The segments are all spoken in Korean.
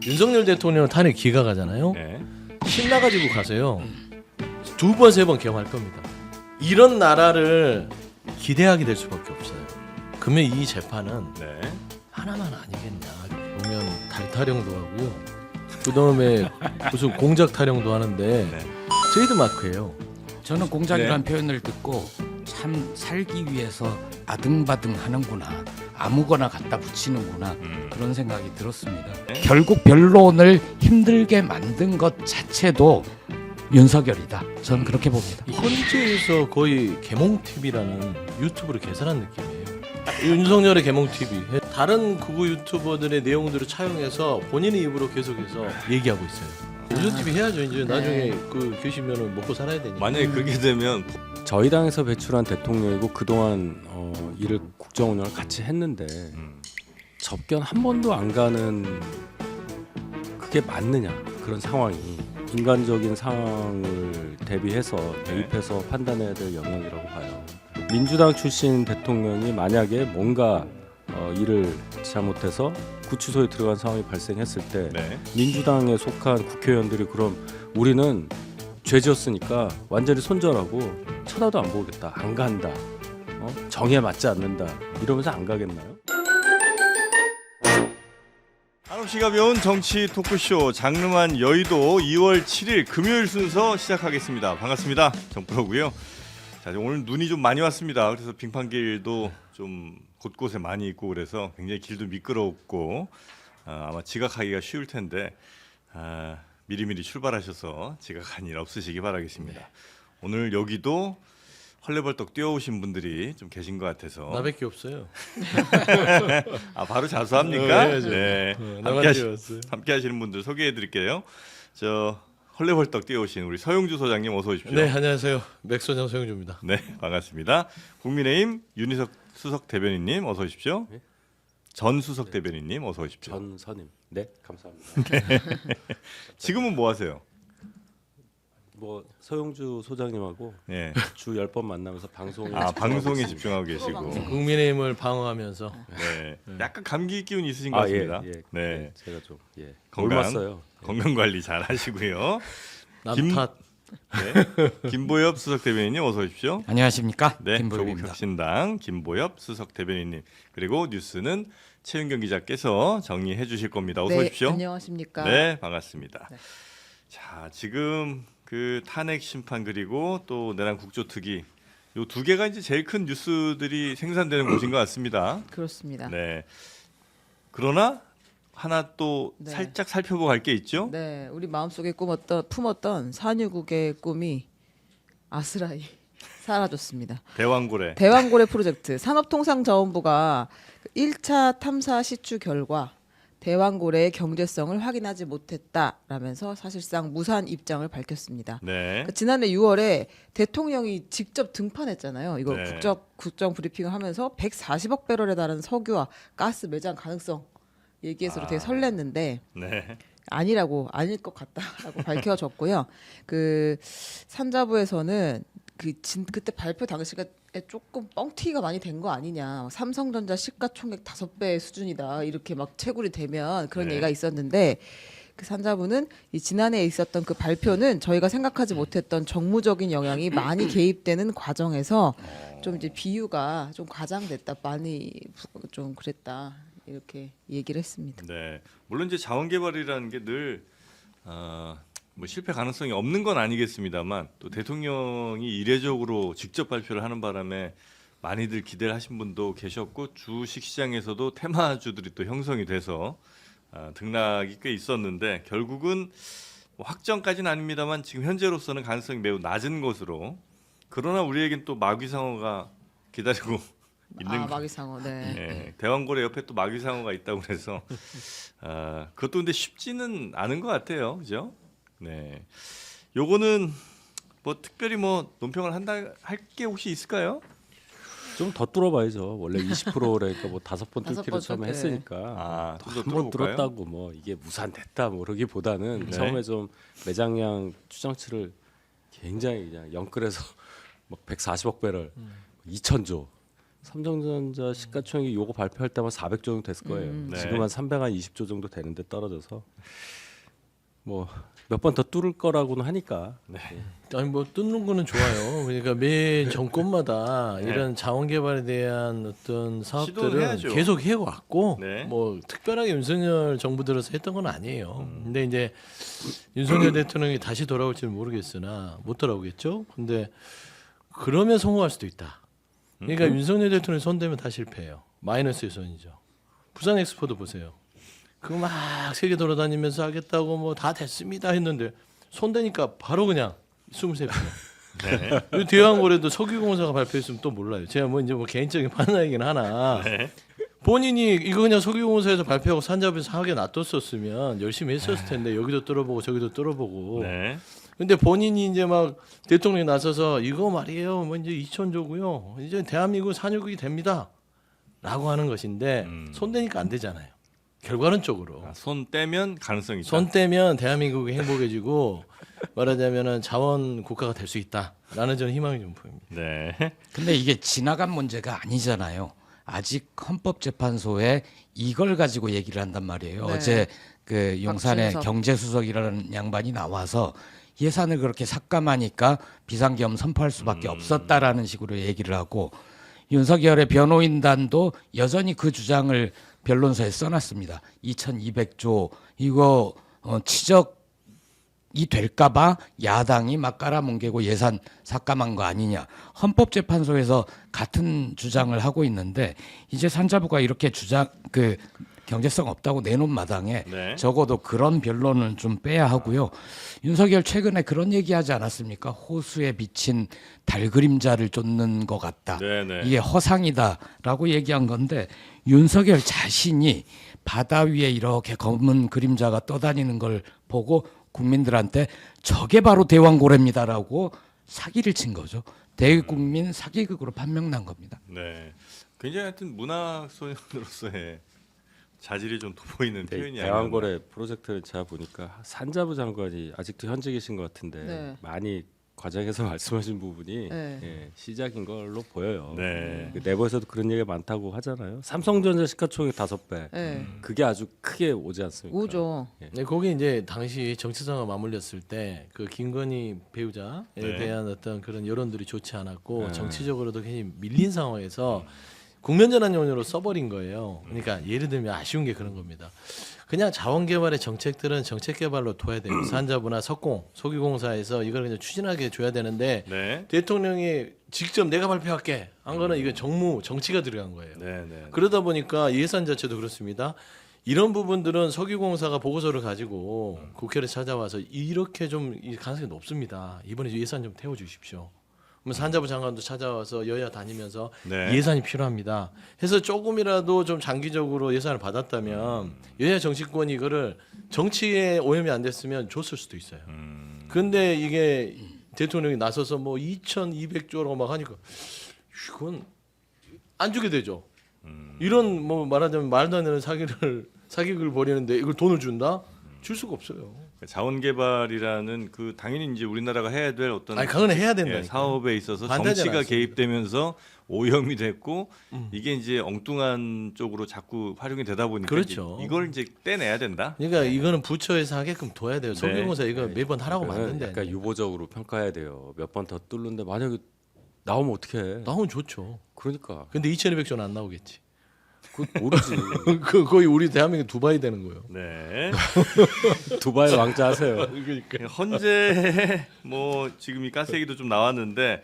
윤석열 대통령은 탄핵 기각하잖아요. 네. 신나가지고 가세요. 2번, 3번 개엄할 겁니다. 이런 나라를 기대하게 될 수밖에 없어요. 그러면 이 재판은 네. 하나만 아니겠냐. 보면 달 타령도 하고요. 그 다음에 무슨 공작 타령도 하는데 네. 트레이드 마크예요. 저는 공작이라는 네. 표현을 듣고 참 살기 위해서 아등바등 하는구나, 아무거나 갖다 붙이는구나 그런 생각이 들었습니다. 네. 결국 변론을 힘들게 만든 것 자체도 윤석열이다. 저는 그렇게 봅니다. 헌재에서 거의 개몽 TV라는 유튜브를 개설한 느낌이에요. 윤석열의 개몽 TV. 다른 극우 유튜버들의 내용들을 차용해서 본인의 입으로 계속해서 얘기하고 있어요. 오전 TV 해야죠. 이제 나중에 그 계시면은 먹고 살아야 되니까. 만약에 그렇게 되면 저희 당에서 배출한 대통령이고 그동안 일을 국정 운영을 같이 했는데 접견 한 번도 안 가는 그게 맞느냐 그런 상황이 인간적인 상황을 대비해서 대입해서 판단해야 될 영역이라고 봐요. 민주당 출신 대통령이 만약에 뭔가 일을 잘못해서 구치소에 들어간 상황이 발생했을 때 네. 민주당에 속한 국회의원들이 그럼 우리는 죄 지었으니까 완전히 손절하고 쳐다도 안 보겠다, 안 간다, 정에 맞지 않는다 이러면서 안 가겠나요? 한없이 가벼운 정치 토크쇼 장르만 여의도 2월 7일 금요일 순서 시작하겠습니다. 반갑습니다. 정프로고요. 자, 오늘 눈이 좀 많이 왔습니다. 그래서 빙판길도 좀 곳곳에 많이 있고 그래서 굉장히 길도 미끄럽고 아마 지각하기가 쉬울 텐데 미리미리 출발하셔서 지각한 일 없으시기 바라겠습니다. 네. 오늘 여기도 헐레벌떡 뛰어오신 분들이 좀 계신 것 같아서 나밖에 없어요. 바로 자수합니까? 네. 함께 하시는 분들 소개해드릴게요. 저 헐레벌떡 뛰어오신 우리 서용주 소장님 어서 오십시오. 네, 안녕하세요. 맥소장 서용주입니다. 네, 반갑습니다. 국민의힘 윤희석 수석 대변인님 어서 오십시오. 네. 전 수석 대변인님 어서 오십시오. 전 선임. 네, 감사합니다. 지금은 뭐 하세요? 뭐 서용주 소장님하고 네. 주 10번 만나면서 방송에 방송에 집중하고 계시고. 국민의힘을 방어하면서 네. 약간 감기 기운 있으신 것 같습니다. 예. 네. 제가 좀 건강 옮았어요. 건강 관리 잘 하시고요. 남탓. 네. 김보엽 수석 대변인님 어서 오십시오. 안녕하십니까? 네, 김보입니다. 조국혁신당 김보엽 수석 대변인님 그리고 뉴스는 최윤경 기자께서 정리해 주실 겁니다. 어서 오십시오. 안녕하십니까? 네, 반갑습니다. 네. 자, 지금 그 탄핵 심판 그리고 또 내란 국조특위 요 두 개가 이제 제일 큰 뉴스들이 생산되는 곳인 것 같습니다. 그렇습니다. 네. 그러나 하나 또 네. 살짝 살펴보고 갈 게 있죠. 네, 우리 마음속에 품었던 산유국의 꿈이 아스라이 사라졌습니다. 대왕고래. 대왕고래 프로젝트 산업통상자원부가 1차 탐사 시추 결과 대왕고래의 경제성을 확인하지 못했다라면서 사실상 무산 입장을 밝혔습니다. 네. 지난해 6월에 대통령이 직접 등판했잖아요. 이거 네. 국정 브리핑을 하면서 140억 배럴에 달하는 석유와 가스 매장 가능성 얘기해서 되게 설렜는데 네. 아닐 것 같다라고 밝혀졌고요. 그 산자부에서는 그때 발표 당시가 조금 뻥튀기가 많이 된 거 아니냐. 삼성전자 시가총액 5배 수준이다. 이렇게 막 채굴이 되면 그런 네. 얘기가 있었는데 그 산자부는 이 지난해에 있었던 그 발표는 저희가 생각하지 못했던 정무적인 영향이 많이 개입되는 과정에서 좀 이제 비유가 좀 과장됐다. 많이 좀 그랬다. 이렇게 얘기를 했습니다. 네. 물론 이제 자원 개발이라는 게 늘 뭐 실패 가능성이 없는 건 아니겠습니다만 또 대통령이 이례적으로 직접 발표를 하는 바람에 많이들 기대를 하신 분도 계셨고 주식 시장에서도 테마주들이 또 형성이 돼서 등락이 꽤 있었는데 결국은 뭐 확정까지는 아닙니다만 지금 현재로서는 가능성이 매우 낮은 것으로 그러나 우리에겐 또 마귀상어가 기다리고 있는 거. 마귀상어. 네. 네, 대왕고래 옆에 또 마귀상어가 있다고 그래서 그것도 근데 쉽지는 않은 것 같아요, 그죠? 네, 요거는 뭐 특별히 뭐 논평을 할 게 혹시 있을까요? 좀 더 뚫어봐야죠. 원래 20%라니까 뭐 5번 다섯 뚫기로 번 처음에 뚫게. 했으니까 좀더 한번 뚫어볼까요? 뚫었다고 뭐 이게 무산됐다 뭐 그러기보다는 네. 처음에 좀 매장량 추정치를 굉장히 그냥 영끌해서 막 140억 배럴 2천조 삼성전자 시가총액이 요거 발표할 때만 400조 정도 됐을 거예요. 네. 지금 한 320조 정도 되는데 떨어져서 뭐 몇 번 더 뚫을 거라고는 하니까. 아니 뭐 뜯는 거는 좋아요. 그러니까 매 정권마다 네. 이런 자원 개발에 대한 어떤 시도는 사업들을 해야죠. 계속 해왔고 네. 뭐 특별하게 윤석열 정부 들어서 했던 건 아니에요. 근데 이제 윤석열 대통령이 다시 돌아올지는 모르겠으나 못 돌아오겠죠. 근데 그러면 성공할 수도 있다. 그러니까 윤석열 대통령이 손대면 다 실패해요. 마이너스의 손이죠. 부산 엑스포도 보세요. 그거 막 세계 돌아다니면서 하겠다고 뭐 다 됐습니다 했는데 손대니까 바로 그냥 23표. 네. 대왕고래도 석유공사가 발표했으면 또 몰라요. 제가 뭐 이제 뭐 개인적인 판단이긴 하나 네. 본인이 이거 그냥 석유공사에서 발표하고 산자부에서 하게 놔뒀었으면 열심히 했었을 텐데 여기도 뚫어보고 저기도 뚫어보고. 네. 근데 본인이 이제 막 대통령이 나서서 이거 말이에요. 뭐 이제 2천조고요. 이제 대한민국 산유국이 됩니다.라고 하는 것인데 손대니까 안 되잖아요. 결과론적으로. 손 떼면 가능성이 있다. 손 떼면 대한민국이 행복해지고 말하자면은 자원 국가가 될 수 있다라는 저는 희망이 좀 보입니다. 네. 근데 이게 지나간 문제가 아니잖아요. 아직 헌법재판소에 이걸 가지고 얘기를 한단 말이에요. 네. 어제 그 용산의 박준섭. 경제수석이라는 양반이 나와서 예산을 그렇게 삭감하니까 비상계엄 선포할 수밖에 없었다라는 식으로 얘기를 하고 윤석열의 변호인단도 여전히 그 주장을 변론서에 써놨습니다. 2,200조 이거 치적이 될까봐 야당이 막 깔아뭉개고 예산 삭감한 거 아니냐. 헌법재판소에서 같은 주장을 하고 있는데 이제 산자부가 이렇게 주장 그 경제성 없다고 내놓은 마당에 네. 적어도 그런 변론은 좀 빼야 하고요. 윤석열 최근에 그런 얘기하지 않았습니까? 호수에 비친 달 그림자를 쫓는 것 같다. 네, 네. 이게 허상이다라고 얘기한 건데 윤석열 자신이 바다 위에 이렇게 검은 그림자가 떠다니는 걸 보고 국민들한테 저게 바로 대왕고래입니다라고 사기를 친 거죠. 대국민 사기극으로 판명난 겁니다. 네. 굉장히 하여튼 문학 소년으로서의 자질이 좀 돋보이는 표현이 아니었나. 대왕거래 프로젝트를 제가 보니까 산자부 장관이 아직도 현직에 계신 것 같은데 네. 많이 과장해서 말씀하신 부분이 네. 예, 시작인 걸로 보여요. 네. 그 내부에서도 그런 얘기가 많다고 하잖아요. 삼성전자 시가총액 5배. 네. 그게 아주 크게 오지 않습니까? 오죠. 네, 거기 이제 당시 정치상황 맞물렸을 때 그 김건희 배우자에 네. 대한 어떤 그런 여론들이 좋지 않았고 네. 정치적으로도 굉장히 밀린 상황에서 국면전환용으로 써버린 거예요. 그러니까 예를 들면 아쉬운 게 그런 겁니다. 그냥 자원개발의 정책들은 정책개발로 둬야 돼요. 산자부나 석공, 석유공사에서 이걸 그냥 추진하게 줘야 되는데 네. 대통령이 직접 내가 발표할게 한 거는 이거 정무, 정치가 들어간 거예요. 네, 네. 그러다 보니까 예산 자체도 그렇습니다. 이런 부분들은 석유공사가 보고서를 가지고 국회를 찾아와서 이렇게 좀 이 가능성이 높습니다. 이번에 예산 좀 태워주십시오. 그러면 산자부 장관도 찾아와서 여야 다니면서 네. 예산이 필요합니다. 해서 조금이라도 좀 장기적으로 예산을 받았다면 여야 정치권이 이거를 정치에 오염이 안 됐으면 줬을 수도 있어요. 근데 이게 대통령이 나서서 뭐 2,200조라고 막 하니까 이건 안 주게 되죠. 이런 뭐 말하자면 말도 안 되는 사기극을 벌이는데 이걸 돈을 준다? 줄 수가 없어요. 자원 개발이라는 그 당연히 이제 우리나라가 해야 될 어떤 아니 그건 해야 된다. 사업에 있어서 반대하지 정치가 않습니다. 개입되면서 오염이 됐고 이게 이제 엉뚱한 쪽으로 자꾸 활용이 되다 보니까 그렇죠. 이걸 이제 떼내야 된다. 그러니까 이거는 부처에서 하게끔 둬야 돼요. 석유공사 이거 매번 하라고 그거는 만든데 약간 유보적으로 평가해야 돼요. 몇 번 더 뚫는데 만약에 나오면 어떡해? 나오면 좋죠. 그러니까 근데 2,200조는 안 나오겠지. 그 모르지. 그 거의 우리 대한민국 두바이 되는 거예요. 네. 두바이 왕자 하세요. 그러니까 헌재 뭐 지금 이 가스 얘기도 좀 나왔는데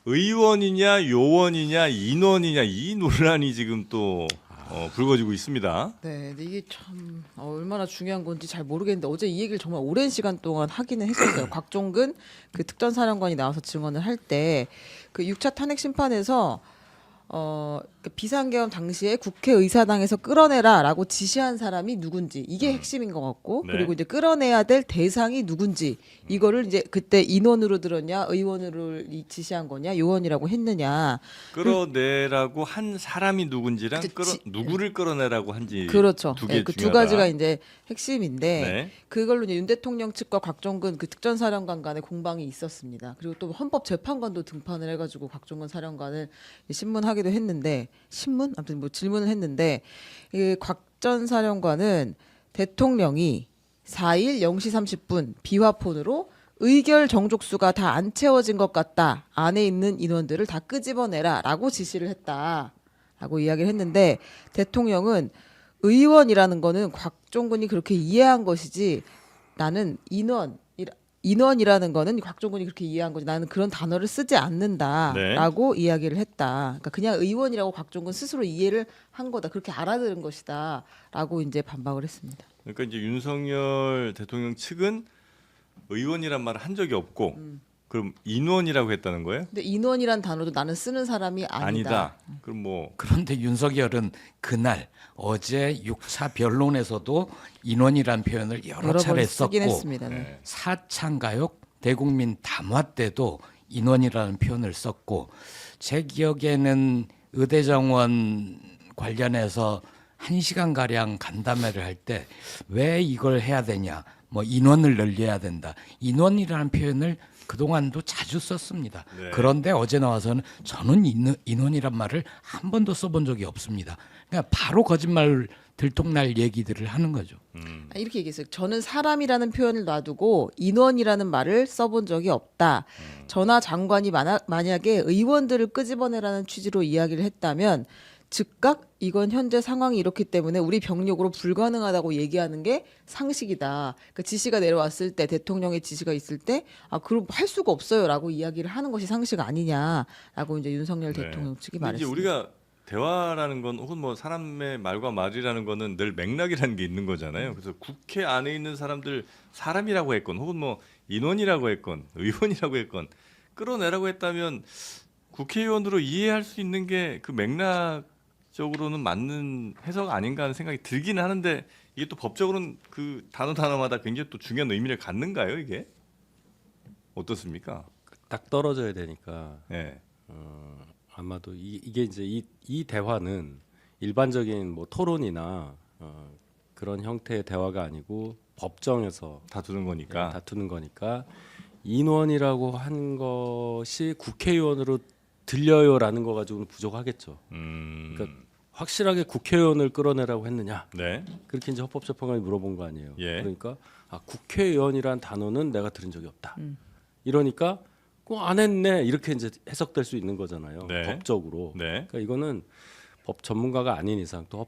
의원이냐 요원이냐 인원이냐 이 논란이 지금 또 불거지고 있습니다. 네, 근데 이게 참 얼마나 중요한 건지 잘 모르겠는데 어제 이 얘기를 정말 오랜 시간 동안 하기는 했었어요. 곽종근 그 특전사령관이 나와서 증언을 할 때 그 6차 탄핵 심판에서 그 비상계엄 당시에 국회의사당에서 끌어내라라고 지시한 사람이 누군지 이게 핵심인 것 같고 네. 그리고 이제 끌어내야 될 대상이 누군지 이거를 이제 그때 인원으로 들었냐 의원으로 지시한 거냐 요원이라고 했느냐 끌어내라고 한 사람이 누군지랑 그치. 누구를 끌어내라고 한지 그렇죠. 두 개 그 두 중요하다. 가지가 이제 핵심인데 네. 그걸로 이제 윤 대통령 측과 곽종근 그 특전사령관 간의 공방이 있었습니다. 그리고 또 헌법재판관도 등판을 해가지고 곽종근 사령관을 신문하게 하기도 했는데 신문 아무튼 뭐 질문을 했는데 곽 전 사령관은 대통령이 4일 0시 30분 비화폰으로 의결 정족수가 다 안 채워진 것 같다. 안에 있는 인원들을 다 끄집어내라라고 지시를 했다라고 이야기를 했는데 대통령은 의원이라는 거는 곽종근이 그렇게 이해한 것이지 나는 인원이라는 거는 곽종근이 그렇게 이해한 거지 나는 그런 단어를 쓰지 않는다라고 이야기를 했다. 그러니까 그냥 의원이라고 곽종근 스스로 이해를 한 거다. 그렇게 알아들은 것이다라고 이제 반박을 했습니다. 그러니까 이제 윤석열 대통령 측은 의원이란 말을 한 적이 없고 그럼 인원이라고 했다는 거예요? 근데 인원이란 단어도 나는 쓰는 사람이 아니다. 그럼 뭐 그런데 윤석열은 그날 어제 6차 변론에서도 인원이란 표현을 여러 차례 번 썼고 쓰긴 했습니다. 네. 네. 4.3 가역 대국민 담화 때도 인원이라는 표현을 썼고 제 기억에는 의대 정원 관련해서 1시간 가량 간담회를 할 때 왜 이걸 해야 되냐, 뭐 인원을 늘려야 된다. 인원이라는 표현을 그동안도 자주 썼습니다. 네. 그런데 어제 나와서는 저는 인원이란 말을 한 번도 써본 적이 없습니다. 그냥 바로 거짓말 들통날 얘기들을 하는 거죠. 이렇게 얘기했어요. 저는 사람이라는 표현을 놔두고 인원이라는 말을 써본 적이 없다. 저나 장관이 만약에 의원들을 끄집어내라는 취지로 이야기를 했다면 즉각 이건 현재 상황이 이렇기 때문에 우리 병력으로 불가능하다고 얘기하는 게 상식이다. 그러니까 지시가 내려왔을 때 대통령의 지시가 있을 때 그럼 할 수가 없어요라고 이야기를 하는 것이 상식 아니냐라고 이제 윤석열 네. 대통령 측이 근데 이제 말했습니다. 우리가 대화라는 건 혹은 뭐 사람의 말과 말이라는 거는 늘 맥락이라는 게 있는 거잖아요. 그래서 국회 안에 있는 사람들 사람이라고 했건 혹은 뭐 인원이라고 했건 의원이라고 했건 끌어내라고 했다면 국회의원으로 이해할 수 있는 게 그 맥락적으로는 맞는 해석 아닌가 하는 생각이 들기는 하는데 이게 또 법적으로는 그 단어마다 굉장히 또 중요한 의미를 갖는가요, 이게? 어떻습니까? 딱 떨어져야 되니까 예. 아마도 이게 이제 이 대화는 일반적인 뭐 토론이나 그런 형태의 대화가 아니고 법정에서 다투는 거니까. 다투는 거니까 인원이라고 한 것이 국회의원으로 들려요라는 거 가지고는 부족하겠죠. 그러니까 확실하게 국회의원을 끌어내라고 했느냐? 네. 그렇게 이제 헌법재판관이 물어본 거 아니에요. 예. 그러니까 국회의원이란 단어는 내가 들은 적이 없다. 이러니까 안 했네 이렇게 이제 해석될 수 있는 거잖아요. 네. 법적으로. 네. 그러니까 이거는 법 전문가가 아닌 이상 또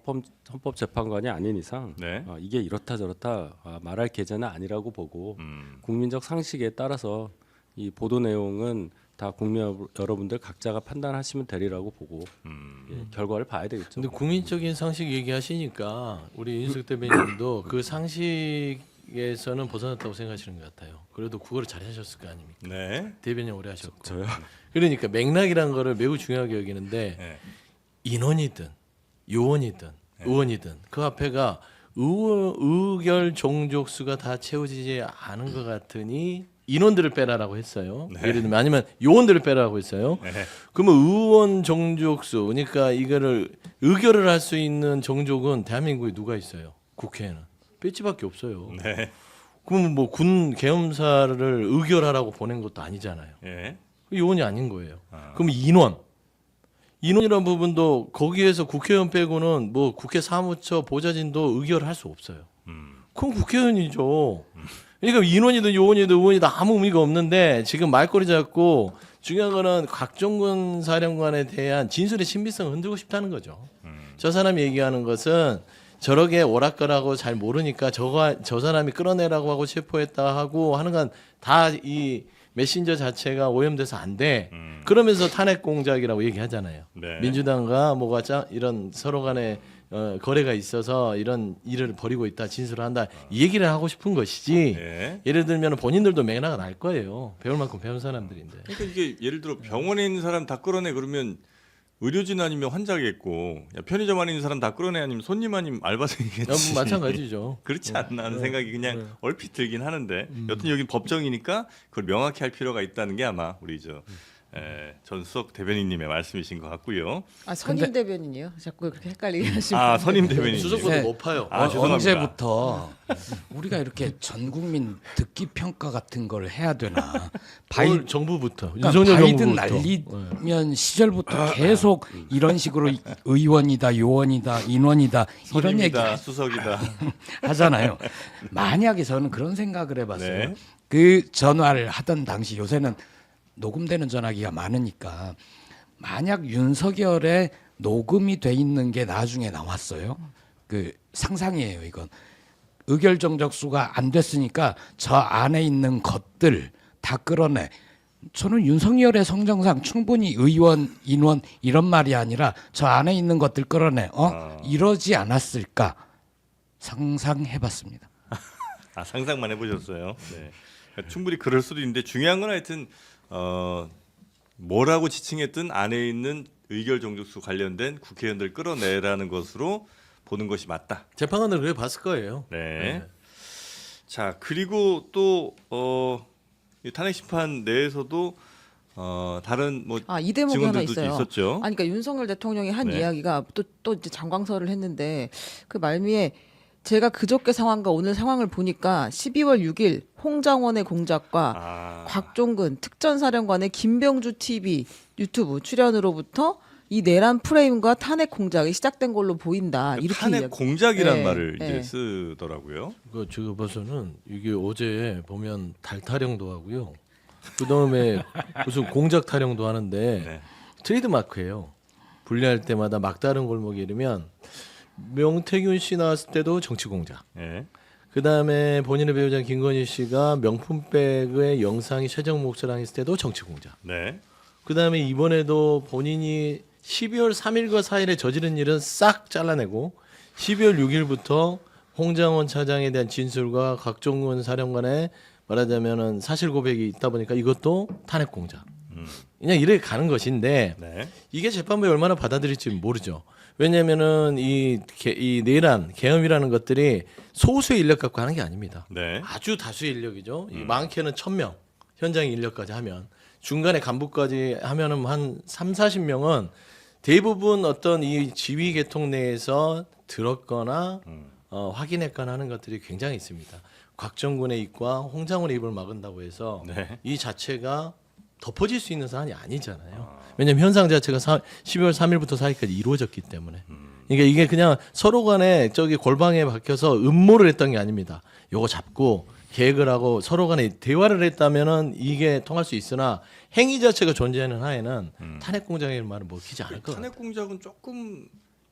헌법재판관이 아닌 이상 네. 이게 이렇다 저렇다 말할 계제는 아니라고 보고 국민적 상식에 따라서 이 보도 내용은 다 국민 여러분들 각자가 판단하시면 되리라고 보고 결과를 봐야 되겠죠. 근데 국민적인 상식 얘기하시니까 우리 윤석 대변인도 그 상식에서는 벗어났다고 생각하시는 것 같아요. 그래도 국어를 잘 하셨을 거 아닙니까? 네. 대변인 오래 하셨고. 저요? 그러니까 맥락이라는 거를 매우 중요하게 여기는데 네. 인원이든 요원이든 의원이든 그 앞에가 의결 종족수가 다 채워지지 않은 것 같으니 인원들을 빼라라고 했어요. 네. 예를 들면 아니면 요원들을 빼라고 했어요. 네. 그러면 의원 종족수 그러니까 이거를 의결을 할 수 있는 종족은 대한민국에 누가 있어요? 국회에는 배지밖에 없어요. 네. 그러면 뭐 군 계엄사를 의결하라고 보낸 것도 아니잖아요. 예. 요원이 아닌 거예요. 그럼 인원이라는 부분도 거기에서 국회의원 빼고는 뭐 국회 사무처 보좌진도 의결할 수 없어요. 그럼 국회의원이죠. 그러니까 인원이든 요원이든 의원이든 아무 의미가 없는데 지금 말꼬리 잡고 중요한 거는 곽종근 사령관에 대한 진술의 신빙성을 흔들고 싶다는 거죠. 저 사람이 얘기하는 것은 저렇게 오락가락하고 잘 모르니까 저 사람이 끌어내라고 하고 체포했다 하고 하는 건 다 이 메신저 자체가 오염돼서 안 돼. 그러면서 탄핵 공작이라고 얘기하잖아요. 네. 민주당과 뭐가 이런 서로 간에 거래가 있어서 이런 일을 벌이고 있다 진술을 한다 이 얘기를 하고 싶은 것이지. 예. 예를 들면 본인들도 맥락은 알 거예요. 배울 만큼 배운 사람들인데. 그러니까 이게 예를 들어 병원에 있는 사람 다 끌어내 그러면 의료진 아니면 환자겠고 편의점 안에 있는 사람 다 끌어내 아니면 손님 아니면 알바생이겠지. 마찬가지죠. 그렇지 않나 하는 생각이 그냥 얼핏 들긴 하는데 여튼 여긴 법정이니까 그걸 명확히 할 필요가 있다는 게 아마 우리 저 전수석 대변인님의 말씀이신 것 같고요. 아 선임 근데- 대변인이요? 자꾸 그렇게 헷갈리게 하시면. 아 선임 대변인. 수석보다 네. 높아요. 죄송합니다. 언제부터 우리가 이렇게 전 국민 듣기 평가 같은 걸 해야 되나? 올 정부부터 그러니까 윤석열 바이든 정부부터. 날리면 시절부터 계속 이런 식으로 의원이다, 요원이다, 인원이다 이런 얘기 선임이다, 수석이다. 하잖아요. 만약에 저는 그런 생각을 해봤어요. 네. 그 전화를 하던 당시 요새는 녹음되는 전화기가 많으니까 만약 윤석열의 녹음이 돼 있는 게 나중에 나왔어요. 그 상상이에요. 이건 의결 정적수가 안 됐으니까 저 안에 있는 것들 다 끌어내. 저는 윤석열의 성정상 충분히 의원, 인원 이런 말이 아니라 저 안에 있는 것들 끌어내. 이러지 않았을까 상상해봤습니다. 아 상상만 해보셨어요. 네. 그러니까 충분히 그럴 수도 있는데 중요한 건 하여튼 뭐라고 지칭했든 안에 있는 의결 정족수 관련된 국회의원들 끌어내라는 것으로 보는 것이 맞다. 재판관들 그래 봤을 거예요. 네. 자 그리고 또 이 탄핵 심판 내에서도 다른 뭐 이 대목이 하나 증언들도 있어요. 있었죠. 아니 그러니까 윤석열 대통령이 한 네. 이야기가 또 이제 장광설을 했는데 그 말미에 제가 그저께 상황과 오늘 상황을 보니까 12월 6일 홍장원의 공작과 곽종근 특전사령관의 김병주 TV 유튜브 출연으로부터 이 내란 프레임과 탄핵 공작이 시작된 걸로 보인다. 이렇게 탄핵 이야기- 공작이란 네, 말을 네. 이제 쓰더라고요. 그 제가 봐서는 이게 어제 보면 달 타령도 하고요. 그 다음에 무슨 공작 타령도 하는데 네. 트레이드 마크예요. 분리할 때마다 막다른 골목에 이르면 명태균 씨 나왔을 때도 정치 공작. 네. 그 다음에 본인의 배우자 김건희 씨가 명품백의 영상이 최종 몫을 했을 때도 정치 공작. 네. 그 다음에 이번에도 본인이 12월 3일과 4일에 저지른 일은 싹 잘라내고 12월 6일부터 홍장원 차장에 대한 진술과 곽종근 사령관의 말하자면은 사실 고백이 있다 보니까 이것도 탄핵 공작. 그냥 이렇게 가는 것인데 네. 이게 재판부에 얼마나 받아들일지 모르죠. 왜냐면은 이 내란 계엄이라는 것들이 소수의 인력 갖고 하는 게 아닙니다. 네. 아주 다수의 인력이죠. 이 많게는 1,000명 현장 인력까지 하면 중간에 간부까지 하면은 한 3, 40명은 대부분 어떤 이 지휘 계통 내에서 들었거나 확인했거나 하는 것들이 굉장히 있습니다. 곽정군의 입과 홍장훈의 입을 막은다고 해서 네. 이 자체가 덮어질 수 있는 사안이 아니잖아요. 왜냐하면 현상 자체가 12월 3일부터 4일까지 이루어졌기 때문에. 그러니까 이게 그냥 서로 간에 저기 골방에 박혀서 음모를 했던 게 아닙니다. 요거 잡고 계획을 하고 서로 간에 대화를 했다면은 이게 통할 수 있으나 행위 자체가 존재하는 하에는 탄핵 공작의 말은 먹히지 않을 것 같아요. 탄핵 공작은 조금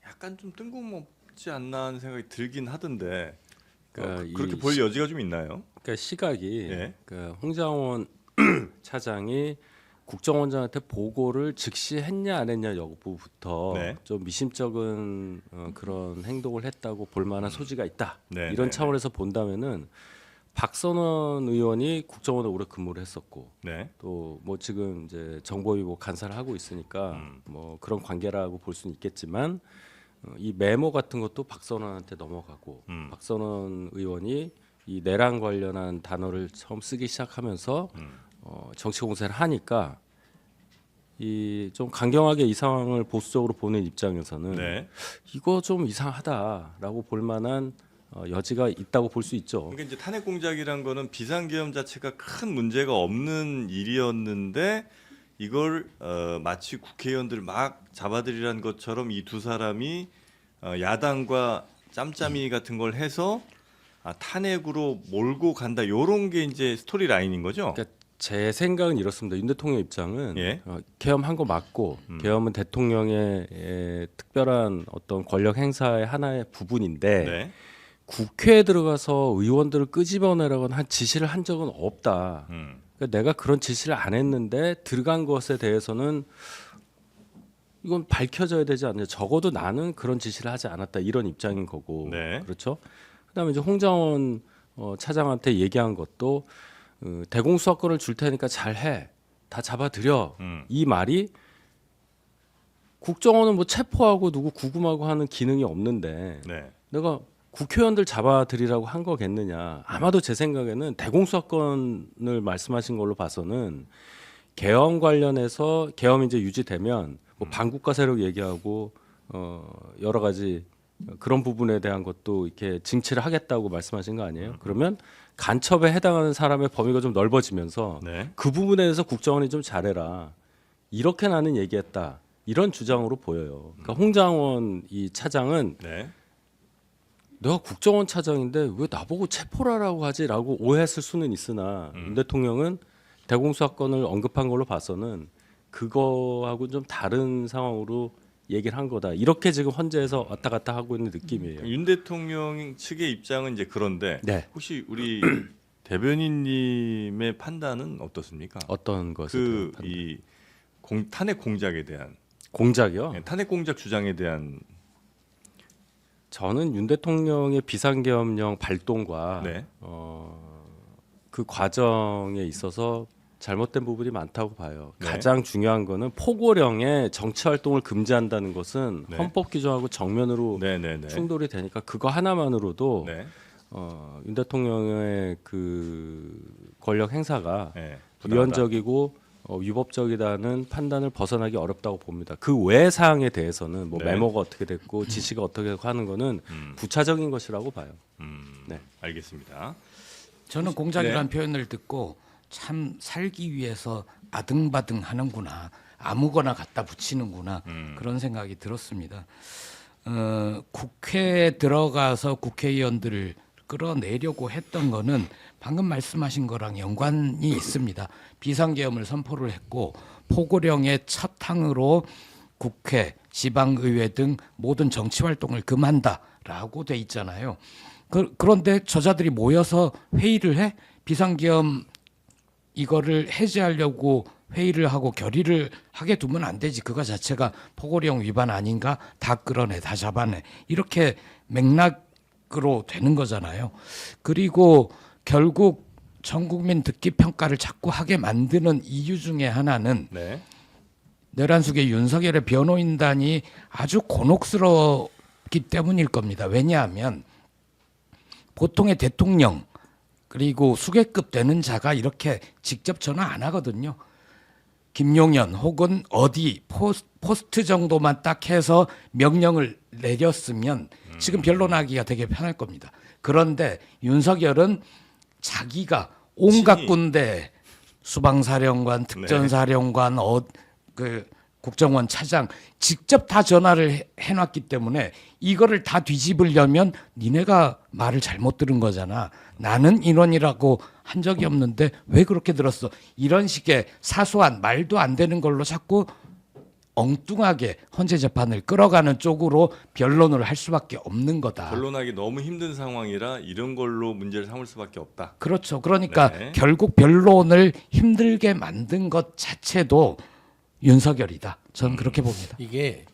약간 좀 뜬금없지 않나 하는 생각이 들긴 하던데 그러니까 그렇게 이 볼 여지가 좀 있나요? 그러니까 시각이 예. 그 홍장원 차장이 국정원장한테 보고를 즉시 했냐 안 했냐 여부부터 네. 좀 미심쩍은 그런 행동을 했다고 볼 만한 소지가 있다. 네, 이런 네, 차원에서 본다면은 박선원 의원이 국정원에 오래 근무를 했었고 네. 또 뭐 지금 이제 정보위 뭐 간사를 하고 있으니까 뭐 그런 관계라고 볼 수는 있겠지만 이 메모 같은 것도 박선원한테 넘어가고 박선원 의원이 이 내란 관련한 단어를 처음 쓰기 시작하면서 정치 공세를 하니까 이 좀 강경하게 이 상황을 보수적으로 보는 입장에서는 네. 이거 좀 이상하다라고 볼 만한 여지가 있다고 볼 수 있죠. 그러니까 이제 탄핵 공작이란 거는 비상계엄 자체가 큰 문제가 없는 일이었는데 이걸 마치 국회의원들 막 잡아들이란 것처럼 이 두 사람이 야당과 짬짬이 같은 걸 해서 탄핵으로 몰고 간다. 요런 게 이제 스토리 라인인 거죠. 그러니까 제 생각은 이렇습니다. 윤 대통령 입장은 예. 계엄한 거 맞고 계엄은 대통령의 특별한 어떤 권력 행사의 하나의 부분인데 네. 국회에 들어가서 의원들을 끄집어내라거나 한 지시를 한 적은 없다. 그러니까 내가 그런 지시를 안 했는데 들어간 것에 대해서는 이건 밝혀져야 되지 않냐. 적어도 나는 그런 지시를 하지 않았다. 이런 입장인 거고. 네. 그렇죠. 그다음에 이제 홍장원 차장한테 얘기한 것도 대공수사권을 줄 테니까 잘해. 다 잡아들여. 이 말이 국정원은 뭐 체포하고 누구 구금하고 하는 기능이 없는데 네. 내가 국회의원들 잡아들이라고 한 거겠느냐. 아마도 제 생각에는 대공수사권을 말씀하신 걸로 봐서는 계엄 관련해서 계엄이 이제 유지되면 뭐 반국가 세력 얘기하고 여러 가지 그런 부분에 대한 것도 이렇게 징치를 하겠다고 말씀하신 거 아니에요? 그러면 간첩에 해당하는 사람의 범위가 좀 넓어지면서 네. 그 부분에 대해서 국정원이 좀 잘해라. 이렇게 나는 얘기했다. 이런 주장으로 보여요. 그러니까 홍장원 이 차장은 네. 내가 국정원 차장인데 왜 나보고 체포라라고 하지라고 오해했을 수는 있으나 윤 대통령은 대공수사건을 언급한 걸로 봐서는 그거하고 좀 다른 상황으로 얘기를 한 거다. 이렇게 지금 헌재에서 왔다 갔다 하고 있는 느낌이에요. 윤 대통령 측의 입장은 이제 그런데 네. 혹시 우리 대변인님의 판단은 어떻습니까? 어떤 것에 그 대한 이 탄핵 공작에 대한 공작이요? 탄핵 공작 주장에 대한 저는 윤 대통령의 비상계엄령 발동과 네. 그 과정에 있어서 잘못된 부분이 많다고 봐요. 네. 가장 중요한 거는 포고령에 정치 활동을 금지한다는 것은 네. 헌법 규정하고 정면으로 네네네. 충돌이 되니까 그거 하나만으로도 네. 윤 대통령의 그 권력 행사가 네. 위헌적이고 위법적이다는 판단을 벗어나기 어렵다고 봅니다. 그 외 사항에 대해서는 뭐 네. 메모가 어떻게 됐고 지시가 어떻게 됐고 하는 거는 부차적인 것이라고 봐요. 네. 알겠습니다. 저는 공작이라는 표현을 듣고 참 살기 위해서 아등바등 하는구나, 아무거나 갖다 붙이는구나 그런 생각이 들었습니다. 국회에 들어가서 국회의원들을 끌어내려고 했던 거는 방금 말씀하신 거랑 연관이 있습니다. 비상계엄을 선포를 했고 포고령의 첫 항으로 국회, 지방의회 등 모든 정치활동을 금한다라고 돼 있잖아요. 그런데 저자들이 모여서 회의를 해? 비상계엄 이거를 해제하려고 회의를 하고 결의를 하게 두면 안 되지. 그거 자체가 포고령 위반 아닌가? 다 끌어내, 다 잡아내. 이렇게 맥락으로 되는 거잖아요. 그리고 결국 전국민 듣기 평가를 자꾸 하게 만드는 이유 중에 하나는 네. 내란숙의 윤석열의 변호인단이 아주 곤혹스럽기 때문일 겁니다. 왜냐하면 보통의 대통령 그리고 수계급 되는 자가 이렇게 직접 전화 안 하거든요. 김용현 혹은 어디 포스트 정도만 딱 해서 명령을 내렸으면 지금 변론하기가 되게 편할 겁니다. 그런데 윤석열은 자기가 온갖 친히. 군데 수방사령관, 특전사령관, 그 국정원 차장 직접 다 전화를 해놨기 때문에 이거를 다 뒤집으려면 니네가 말을 잘못 들은 거잖아. 나는 인원이라고 한 적이 없는데 왜 그렇게 들었어? 이런 식의 사소한 말도 안 되는 걸로 자꾸 엉뚱하게 헌재 재판을 끌어가는 쪽으로 변론을 할 수밖에 없는 거다. 변론하기 너무 힘든 상황이라 이런 걸로 문제를 삼을 수밖에 없다. 그렇죠. 그러니까 네. 결국 변론을 힘들게 만든 것 자체도 윤석열이다. 저는 그렇게 봅니다. 이게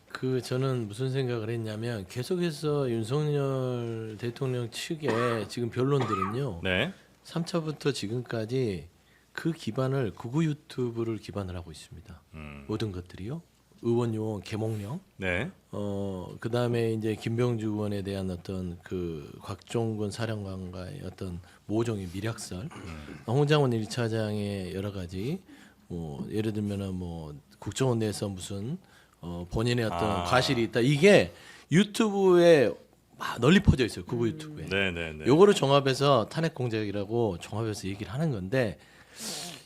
저는 무슨 생각을 했냐면 계속해서 윤석열 대통령 측의 지금 변론들은요. 네. 3차부터 지금까지 그 기반을 극우 유튜브를 기반을 하고 있습니다. 모든 것들이요. 의원 요원 개몽령. 네. 그다음에 이제 김병주 의원에 대한 어떤 그 곽종근 사령관과의 어떤 모종의 미략설. 홍장원 1차장의 여러 가지 뭐 예를 들면은 뭐 국정원 내에서 무슨 본인의 어떤 과실이 있다. 이게 유튜브에 막 널리 퍼져 있어요. 극우 유튜브에. 네네네. 요거를 종합해서 탄핵 공작이라고 종합해서 얘기를 하는 건데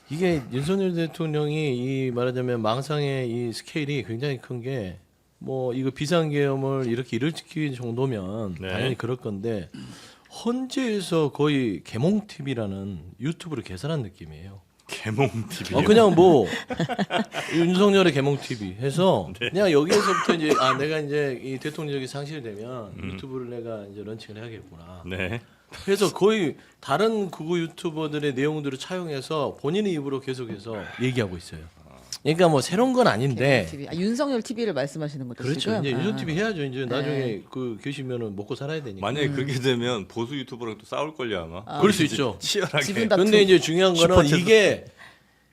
이게 윤석열 대통령이 이 말하자면 망상의 이 스케일이 굉장히 큰 게 뭐 이거 비상계엄을 이렇게 일으킬 정도면 네. 당연히 그럴 건데 헌재에서 거의 개몽 TV라는 유튜브를 개설한 느낌이에요. 개몽 TV. 그냥 뭐 윤석열의 개몽 TV 해서 그냥 여기에서부터 이제 내가 이제 이 대통령이 상실되면 유튜브를 내가 이제 런칭을 해야겠구나. 네. 그래서 거의 다른 극우 유튜버들의 내용들을 차용해서 본인의 입으로 계속해서 얘기하고 있어요. 그러니까 뭐 새로운 건 아닌데. TV. 윤석열 TV를 말씀하시는 거죠 그렇죠. 지금? 이제 윤석 TV 해야죠. 이제 네. 나중에 그 계시면은 먹고 살아야 되니까. 만약에 그렇게 되면 보수 유튜버랑 또 싸울 걸요 아마. 그럴 수 있죠. 치열하게. 지분 다- 근데 이제 중요한 거는 슈퍼챗. 이게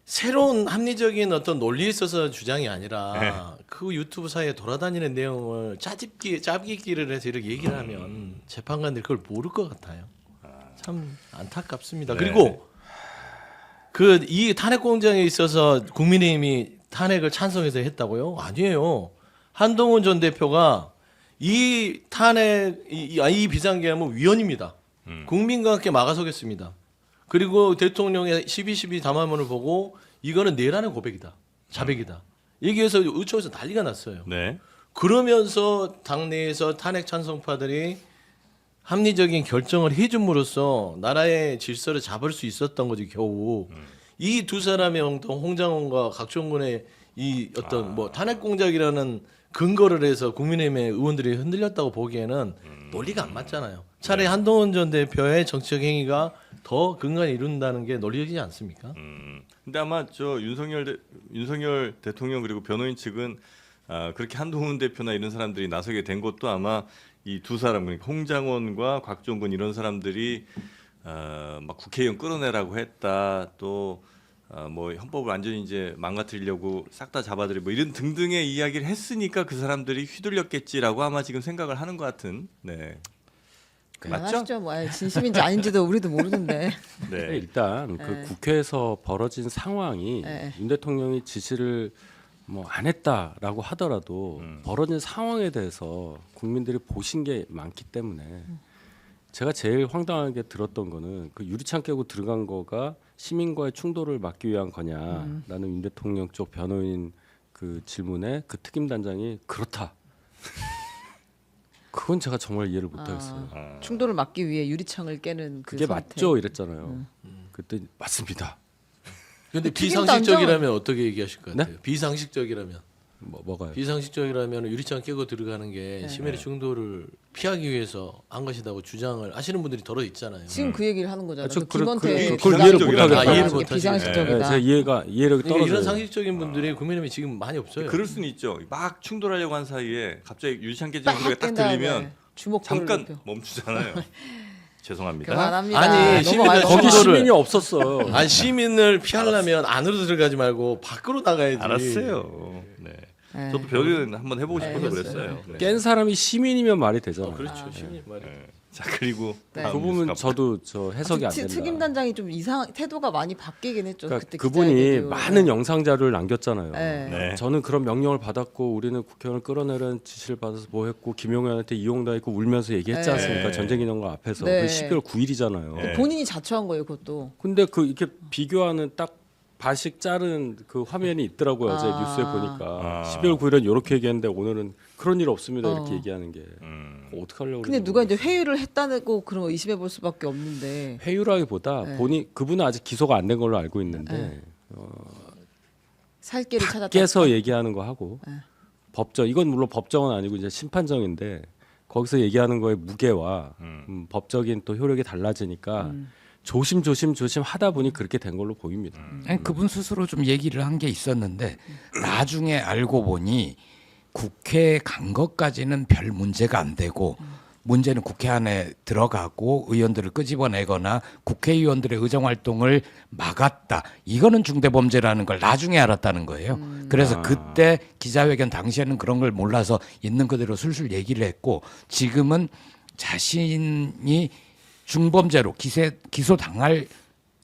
새로운 합리적인 어떤 논리에 있어서 주장이 아니라 네. 그 유튜브 사이에 돌아다니는 내용을 짜깁기를 해서 이렇게 얘기를 하면 재판관들이 그걸 모를 것 같아요. 참 안타깝습니다. 네. 그리고 그 이 탄핵 공장에 있어서 국민의힘이 탄핵을 찬성해서 했다고요? 아니에요. 한동훈 전 대표가 이 탄핵 이 비상계엄은 위헌입니다. 국민과 함께 막아서겠습니다. 그리고 대통령의 12.12 담화문을 보고 이거는 내란의 고백이다. 자백이다. 얘기해서 의총에서 난리가 났어요. 네. 그러면서 당내에서 탄핵 찬성파들이 합리적인 결정을 해줌으로써 나라의 질서를 잡을 수 있었던 거지 겨우. 이 두 사람의 홍장원과 각종군의 이 어떤 뭐 탄핵 공작이라는 근거를 해서 국민의힘의 의원들이 흔들렸다고 보기에는 논리가 안 맞잖아요. 차라리 한동훈 전 대표의 정치적 행위가 더 근간을 이룬다는 게 논리적이지 않습니까? 근데 아마 저 윤석열 대통령 그리고 변호인 측은 그렇게 한동훈 대표나 이런 사람들이 나서게 된 것도 아마 이 두 사람, 그러니까 홍장원과 곽종근 이런 사람들이 막 국회의원 끌어내라고 했다, 또 뭐 헌법을 완전히 이제 망가뜨리려고 싹 다 잡아들이 뭐 이런 등등의 이야기를 했으니까 그 사람들이 휘둘렸겠지라고 아마 지금 생각을 하는 것 같은. 네. 맞죠? 하시죠. 뭐 아니, 진심인지 아닌지도 우리도 모르는데. 네. 일단 그 국회에서 벌어진 상황이 네. 윤 대통령이 지시를 뭐 안 했다라고 하더라도 벌어진 상황에 대해서 국민들이 보신 게 많기 때문에 제가 제일 황당하게 들었던 거는 그 유리창 깨고 들어간 거가 시민과의 충돌을 막기 위한 거냐라는 윤 대통령 쪽 변호인 그 질문에 그 특임단장이 그렇다. 그건 제가 정말 이해를 못하겠어요. 충돌을 막기 위해 유리창을 깨는 그 그게 선택. 맞죠? 이랬잖아요. 그때 맞습니다. 근데 특임 비상식적이라면 어떻게 얘기하실 것 같아요? 네? 비상식적이라면 뭐가요? 비상식적이라면 유리창 깨고 들어가는 게 네. 시민의 충돌을 피하기 위해서 한 것이라고 주장을 하시는 분들이 더러 있잖아요. 지금 그 얘기를 하는 거잖아요. 저 그 김원태 그걸 이해를 못 하겠다. 이해를 못 네, 비상식적이다. 제가 이해력이 그러니까 떨어져요. 이런 상식적인 분들이 국민의힘에 지금 많이 없어요. 그럴 수는 있죠. 막 충돌하려고 한 사이에 갑자기 유리창 깨지는 빡 소리가 딱 깬 다음에 들리면 주먹도를 잠깐 높여. 멈추잖아요. 죄송합니다. 그만합니다. 아니, 시민들 넘어가요. 거기 충돌을- 시민이 없었어. 아니 시민을 피하려면 안으로 들어가지 말고 밖으로 나가야지. 알았어요. 네. 네. 저도 별은 한번 해보고 싶어서 네, 그랬어요. 네. 깬 사람이 시민이면 말이 되잖아. 그렇죠. 시민 말이. 네. 자 그리고 네. 다음 그 부분 뉴스 저도 저 해석이 안 된다. 특임단장이 좀 이상 태도가 많이 바뀌긴 했죠. 그러니까 그때 그분이 기자회견 많은 영상 자료를 남겼잖아요. 네. 네. 저는 그런 명령을 받았고 우리는 국회의원을 끌어내라는 지시를 받아서 뭐 했고 김용현한테 이용당했고 울면서 얘기했지 네. 않습니까? 전쟁기념관 앞에서 네. 그 12월 9일이잖아요. 네. 본인이 자초한 거예요, 그것도. 근데 그 이렇게 비교하는 딱 바식 자른 그 화면이 있더라고요. 어제 아. 뉴스에 보니까 아. 12월 9일은 이렇게 얘기했는데 오늘은 그런 일 없습니다. 이렇게 얘기하는 게 어떻게 하려고 근데 그러는지 누가 이제 모르겠어요. 회유를 했다고 그런 거 의심해 볼 수밖에 없는데. 회유라기보다 네. 본인 그분은 아직 기소가 안 된 걸로 알고 있는데 네. 살 길을 찾았다. 밖에서 얘기하는 거 하고 네. 법정 이건 물론 법정은 아니고 이제 심판정인데 거기서 얘기하는 거의 무게와 법적인 또 효력이 달라지니까 조심 하다 보니 그렇게 된 걸로 보입니다. 아니, 그분 스스로 좀 얘기를 한 게 있었는데 나중에 알고 보니 국회에 간 것까지는 별 문제가 안 되고 문제는 국회 안에 들어가고 의원들을 끄집어내거나 국회의원들의 의정 활동을 막았다. 이거는 중대범죄라는 걸 나중에 알았다는 거예요. 그래서 그때 기자회견 당시에는 그런 걸 몰라서 있는 그대로 술술 얘기를 했고 지금은 자신이 중범죄로 기소당할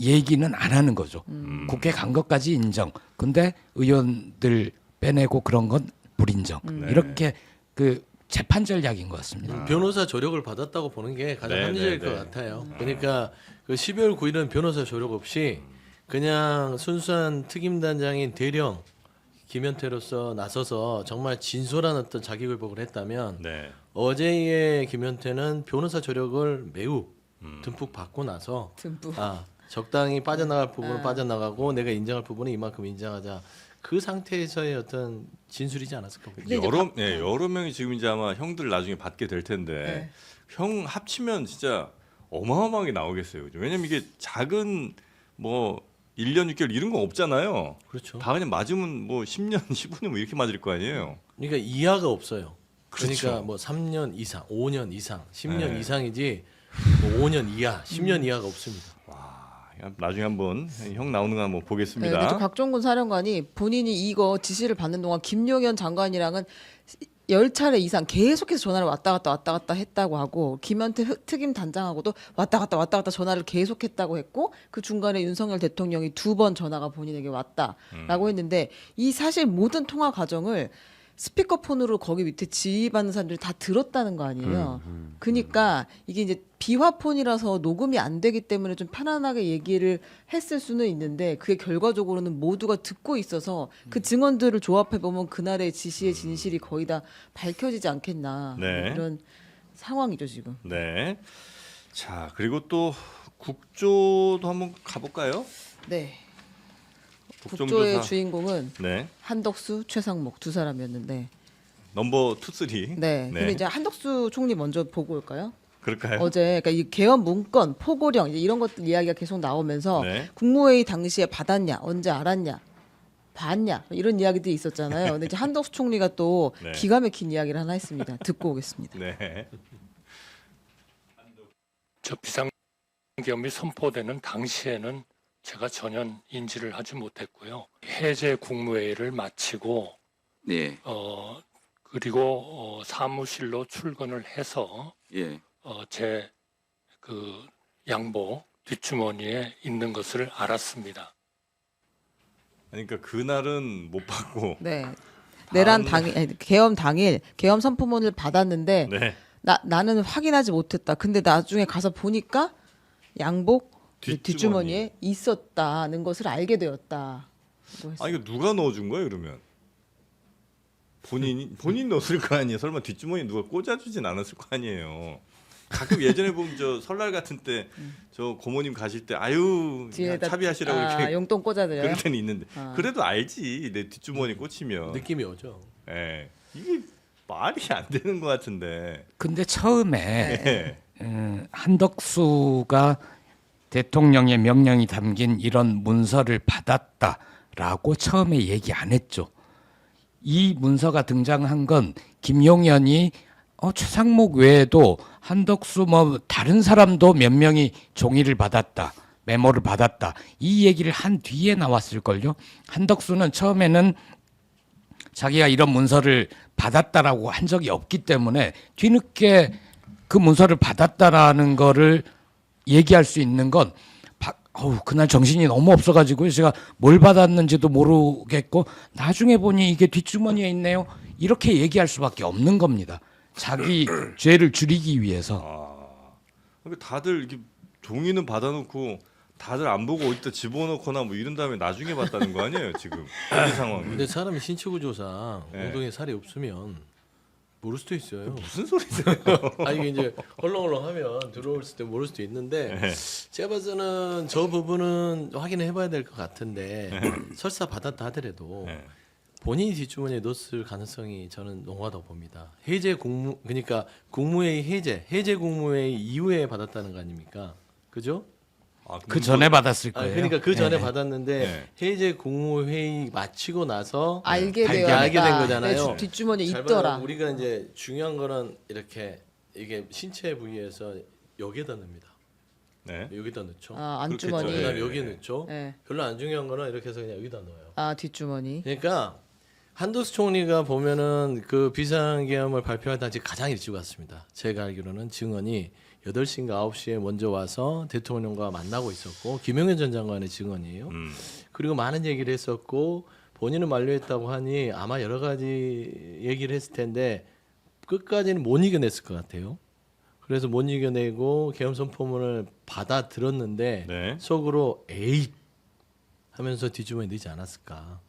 얘기는 안 하는 거죠. 국회 간 것까지 인정. 근데 의원들 빼내고 그런 건 불인정. 이렇게 그 재판 전략인 것 같습니다. 변호사 조력을 받았다고 보는 게 가장 네, 합리적일 네, 것 네. 같아요. 그러니까 그 12월 9일은 변호사 조력 없이 그냥 순수한 특임단장인 대령 김현태로서 나서서 정말 진솔한 어떤 자기회복을 했다면 네. 어제의 김현태는 변호사 조력을 매우 듬뿍 받고 나서 듬뿍. 적당히 빠져나갈 부분은 빠져나가고 내가 인정할 부분은 이만큼 인정하자. 그 상태에서의 어떤 진술이지 않았을까 봅니다. 근데 이제 여러 명이 지금 이제 아마 형들 나중에 받게 될 텐데 네. 형 합치면 진짜 어마어마하게 나오겠어요. 그죠? 왜냐면 이게 작은 뭐 1년 6개월 이런 거 없잖아요. 그렇죠. 다 그냥 맞으면 뭐 10년, 15년 뭐 이렇게 맞을 거 아니에요. 그러니까 이하가 없어요. 그러니까 그렇죠. 뭐 3년 이상, 5년 이상, 10년 네. 이상이지 뭐 5년 이하, 10년 이하가 없습니다. 나중에 한번 형 나오는 거 한번 네, 보겠습니다. 그래서 곽종근 사령관이 본인이 이거 지시를 받는 동안 김용현 장관이랑은 10차례 이상 계속해서 전화를 왔다 갔다 했다고 하고 김현태 특임 단장하고도 왔다 갔다 전화를 계속했다고 했고 그 중간에 윤석열 대통령이 2번 전화가 본인에게 왔다라고 했는데 이 사실 모든 통화 과정을 스피커폰으로 거기 밑에 지휘받는 사람들이 다 들었다는 거 아니에요. 그러니까 이게 이제 비화폰이라서 녹음이 안 되기 때문에 좀 편안하게 얘기를 했을 수는 있는데 그게 결과적으로는 모두가 듣고 있어서 그 증언들을 조합해 보면 그날의 지시의 진실이 거의 다 밝혀지지 않겠나 네. 이런 상황이죠 지금. 네. 자, 그리고 또 국조도 한번 가볼까요? 네. 국정조사. 국조의 주인공은 네. 한덕수, 최상목 두 사람이었는데. 넘버 2, 3. 네. 근데 이제 한덕수 총리 먼저 보고 올까요? 그럴까요? 어제 그러니까 이 개헌 문건, 포고령 이제 이런 것들 이야기가 계속 나오면서 네. 국무회의 당시에 받았냐, 언제 알았냐, 봤냐 이런 이야기들이 있었잖아요. 근데 이제 한덕수 총리가 또 네. 기가 막힌 이야기를 하나 했습니다. 듣고 오겠습니다. 네. 저 비상계엄이 선포되는 당시에는 제가 전혀 인지를 하지 못했고요. 해제 국무회의를 마치고 예, 그리고 사무실로 출근을 해서 예. 제 그 양복 뒷주머니에 있는 것을 알았습니다. 그러니까 그날은 못 받고. 네. 내란 당일, 아니, 개헌 당일 개헌 선포문을 받았는데 네. 나는 확인하지 못했다. 근데 나중에 가서 보니까 양복 뒷주머니에 있었다는 것을 알게 되었다. 아 이거 누가 넣어준 거예요 그러면? 본인 넣었을 거 아니에요. 설마 뒷주머니 누가 꽂아주진 않았을 거 아니에요. 가끔 예전에 보면 저 설날 같은 때 저 고모님 가실 때 아유 뒤에다 차비하시라고 이렇게 용돈 꽂아드려요. 그럴 때는 있는데 아. 그래도 알지 내 뒷주머니 꽂히면. 느낌이 오죠. 예. 이게 말이 안 되는 것 같은데. 근데 처음에 예. 한덕수가 대통령의 명령이 담긴 이런 문서를 받았다라고 처음에 얘기 안 했죠. 이 문서가 등장한 건 김용현이 최상목 외에도 한덕수 뭐 다른 사람도 몇 명이 종이를 받았다, 메모를 받았다 이 얘기를 한 뒤에 나왔을걸요. 한덕수는 처음에는 자기가 이런 문서를 받았다라고 한 적이 없기 때문에 뒤늦게 그 문서를 받았다라는 거를 얘기할 수 있는 건 그날 정신이 너무 없어가지고 제가 뭘 받았는지도 모르겠고 나중에 보니 이게 뒷주머니에 있네요. 이렇게 얘기할 수밖에 없는 겁니다. 자기 죄를 줄이기 위해서. 그러니까 다들 이렇게 종이는 받아놓고 다들 안 보고 어디다 집어넣거나 뭐 이런 다음에 나중에 봤다는 거 아니에요 지금 현재 상황이. 근데 사람이 신체 구조상 네. 엉덩이에 살이 없으면 모를 수도 있어요. 무슨 소리세요? 이게 이제 헐렁헐렁하면 들어올 때 모를 수도 있는데 네. 제가 봐서는 저 부분은 확인을 해봐야 될 것 같은데 네. 설사 받았다 하더라도 네. 본인이 뒷주머니에 넣었을 가능성이 저는 농후하다고 봅니다. 해제 국무 그러니까 국무회의 해제 국무회의 이후에 받았다는 거 아닙니까? 그죠? 그 전에 받았을 거예요. 그러니까 그 전에 네. 받았는데 네. 해제 국무회의 마치고 나서 알게 알게 되었다. 된 거잖아요. 내 뒷주머니에 잘 있더라. 봐요. 우리가 이제 중요한 거는 이렇게 이게 신체 부위에서 여기에다 넣습니다. 네. 여기다 넣죠. 안주머니. 그렇겠죠. 그다음 네. 여기에 넣죠. 네. 별로 안 중요한 거는 이렇게 해서 그냥 여기다 넣어요. 뒷주머니. 그러니까 한덕수 총리가 보면은 그 비상계엄을 발표할 당시 가장 일찍 왔습니다. 제가 알기로는 증언이 8시인가 9시에 먼저 와서 대통령과 만나고 있었고 김용현 전 장관의 증언이에요. 그리고 많은 얘기를 했었고 본인은 만료했다고 하니 아마 여러 가지 얘기를 했을 텐데 끝까지는 못 이겨냈을 것 같아요. 그래서 못 이겨내고 계엄 선포문을 받아들었는데 네. 속으로 에잇 하면서 뒷주머니에 넣지 않았을까.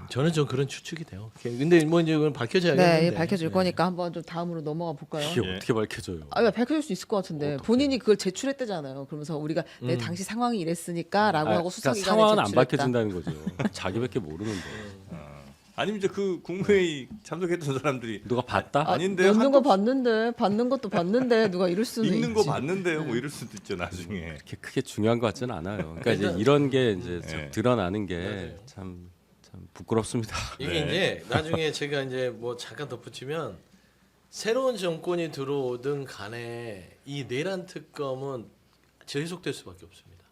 저는 좀 그런 추측이 돼요. 근데 뭐 이제 그건 밝혀져야겠는데. 네, 밝혀질 거니까 한번 좀 다음으로 넘어가 볼까요? 이게 예. 어떻게 밝혀져요? 왜 밝혀질 수 있을 것 같은데 본인이 그걸 제출했대잖아요. 그러면서 우리가 내 당시 상황이 이랬으니까라고 하고 그러니까 수사기관에 상황은 안 제출했다. 밝혀진다는 거죠. 자기밖에 모르는데 아니면 이제 그 국무회의 참석했던 사람들이 누가 봤다? 아닌데요. 넣는 거 봤는데 받는 것도 봤는데 누가 이럴 수는 읽는 있지. 거 봤는데요. 뭐 이럴 수도 있죠 나중에. 그렇게 크게 중요한 것 같지는 않아요. 그러니까 이제 일단- 이런 게 이제 네. 드러나는 게 참 부끄럽습니다. 이게 네. 이제 나중에 제가 이제 뭐 잠깐 덧붙이면 새로운 정권이 들어오든 간에 이 내란 특검은 계속될 수밖에 없습니다.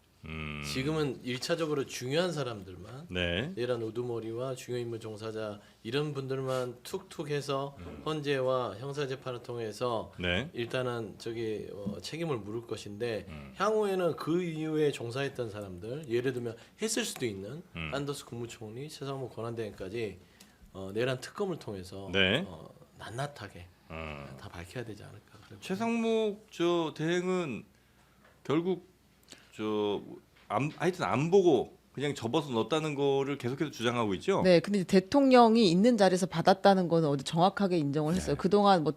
지금은 1차적으로 중요한 사람들만 네. 내란 우두머리와 중요 임무 종사자 이런 분들만 툭툭 해서 헌재와 형사 재판을 통해서 네. 일단은 저기 책임을 물을 것인데 향후에는 그 이후에 종사했던 사람들 예를 들면 했을 수도 있는 안더스 국무총리, 최상무 권한대행까지 내란 특검을 통해서 네. 낱낱하게 다 밝혀야 되지 않을까. 최상목 저 대행은 결국 하여튼 안 보고 그냥 접어서 넣었다는 거를 계속해서 주장하고 있죠. 네, 근데 이제 대통령이 있는 자리에서 받았다는 거는 어디 정확하게 인정을 했어요. 그동안 뭐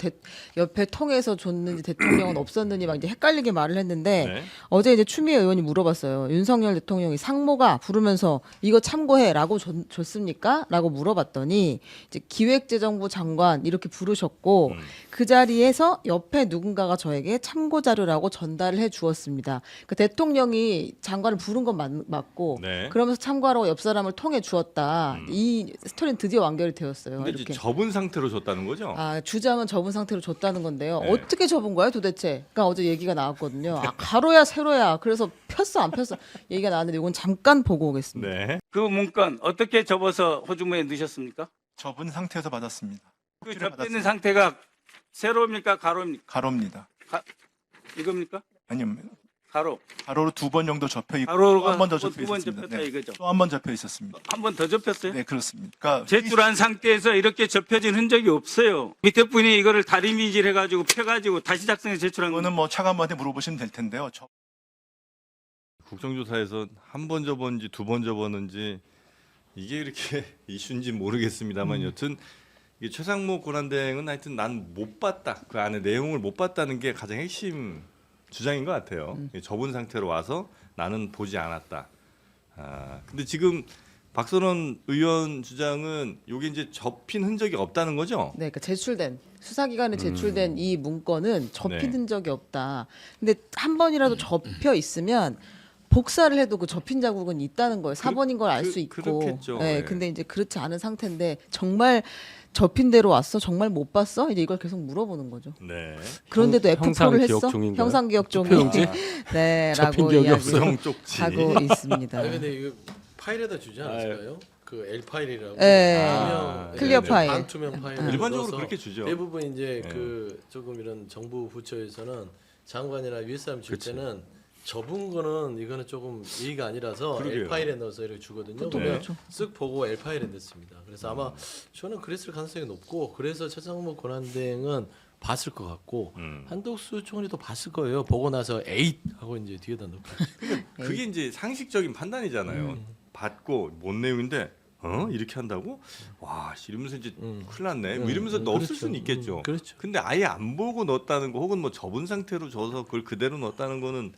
옆에 통해서 줬는지 대통령은 없었는지 막 이제 헷갈리게 말을 했는데 네. 어제 이제 추미애 의원이 물어봤어요. 윤석열 대통령이 상모가 부르면서 이거 참고해라고 줬습니까?라고 물어봤더니 이제 기획재정부 장관 이렇게 부르셨고 그 자리에서 옆에 누군가가 저에게 참고 자료라고 전달을 해 주었습니다. 그러니까 대통령이 장관을 부른 건 맞고. 네. 그러면서 참고하라고 옆 사람을 통해 주었다. 이 스토리는 드디어 완결이 되었어요. 근데 이렇게. 이제 접은 상태로 줬다는 거죠. 아, 주장은 접은 상태로 줬다는 건데요. 네. 어떻게 접은 거야 도대체? 그러니까 어제 얘기가 나왔거든요. 아, 가로야 세로야. 그래서 폈어 안 폈어 얘기가 나왔는데 이건 잠깐 보고 오겠습니다. 네. 그 문건 어떻게 접어서 호주머니에 넣으셨습니까? 접은 상태에서 받았습니다. 그 접혀 있는 상태가 세로입니까? 가로입니까? 가로입니다. 이겁니까? 아니요, 가로. 가로로 2번 정도 접혀 있고 가로가 한 번 더 접혀 두 번 있었습니다. 접혔다 이거죠. 또 한 번 접혀 있었습니다. 한 번 더 접혔어요? 네, 그렇습니다. 그러니까 제출한 상태에서 이렇게 접혀진 흔적이 없어요. 밑에 분이 이거를 다리미질 해가지고 펴가지고 다시 작성해 제출한 이거는 거는 뭐 차관한테 물어보시면 될 텐데요. 국정조사에서 한 번 접었는지 두 번 접었는지 이게 이렇게 이슈인지 모르겠습니다만 여튼 이게 최상목 권한대행은 하여튼 난 못 봤다. 그 안에 내용을 못 봤다는 게 가장 핵심 주장인 것 같아요. 접은 상태로 와서 나는 보지 않았다. 근데 지금 박선원 의원 주장은 이게 이제 접힌 흔적이 없다는 거죠? 네, 그러니까 제출된 수사기관에 제출된 이 문건은 접힌 네. 흔적이 없다. 근데 한 번이라도 접혀 있으면 복사를 해도 그 접힌 자국은 있다는 거예요. 4번인 걸 알 수 있고. 그렇겠죠. 네, 예. 근데 이제 그렇지 않은 상태인데 정말 접힌 대로 왔어? 정말 못 봤어? 이제 이걸 계속 물어보는 거죠. 네. 그런데도 형상 F4를 기억 했어? 중인가요? 형상 기억 종이. 투표용지? 네, 접힌 라고 기억이 이야기를 형 쪽지. 하고 있습니다. 아니 근데 이거 파일에다 주지 않았을까요? 그 L 파일이라고. 네. 클리어 네, 파일. 반투명 파일. 일반적으로 그렇게 주죠. 대부분 이제 네. 그 조금 이런 정부 부처에서는 장관이나 위에 사람 줄 그치. 때는 접은 거는 이거는 조금 예의가 아니라서 그러게요. L 파일에 넣어서 이렇게 주거든요. 보통 그러면 그렇죠. 쓱 보고 L 파일에 넣습니다. 그래서 아마 저는 그랬을 가능성이 높고 그래서 최상목 권한대행은 봤을 것 같고 한덕수 총리도 봤을 거예요. 보고 나서 에잇 하고 이제 뒤에다 넣고. 그게 이제 상식적인 판단이잖아요. 받고 뭔 내용인데 이렇게 한다고? 와, 씨, 이러면서 이제 큰일 났네. 뭐 이러면서 넣었을 그렇죠. 수는 있겠죠. 그렇죠. 근데 아예 안 보고 넣었다는 거 혹은 뭐 접은 상태로 줘서 그걸 그대로 넣었다는 거는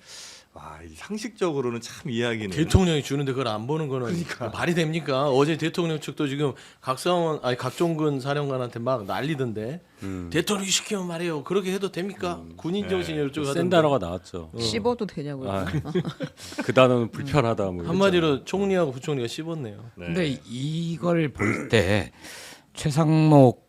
와, 이 상식적으로는 참 이해하기는 대통령이 주는데 그걸 안 보는 거는 말이 됩니까? 어제 대통령 측도 지금 각종근 사령관한테 막 난리던데 대통령이 시키면 말이에요. 그렇게 해도 됩니까? 군인 정신이 이쪽 센 단어가 나왔죠. 씹어도 되냐고요. 아, 그 단어는 불편하다 뭐 한마디로 총리하고 부총리가 씹었네요. 네. 근데 이걸 볼 때 최상목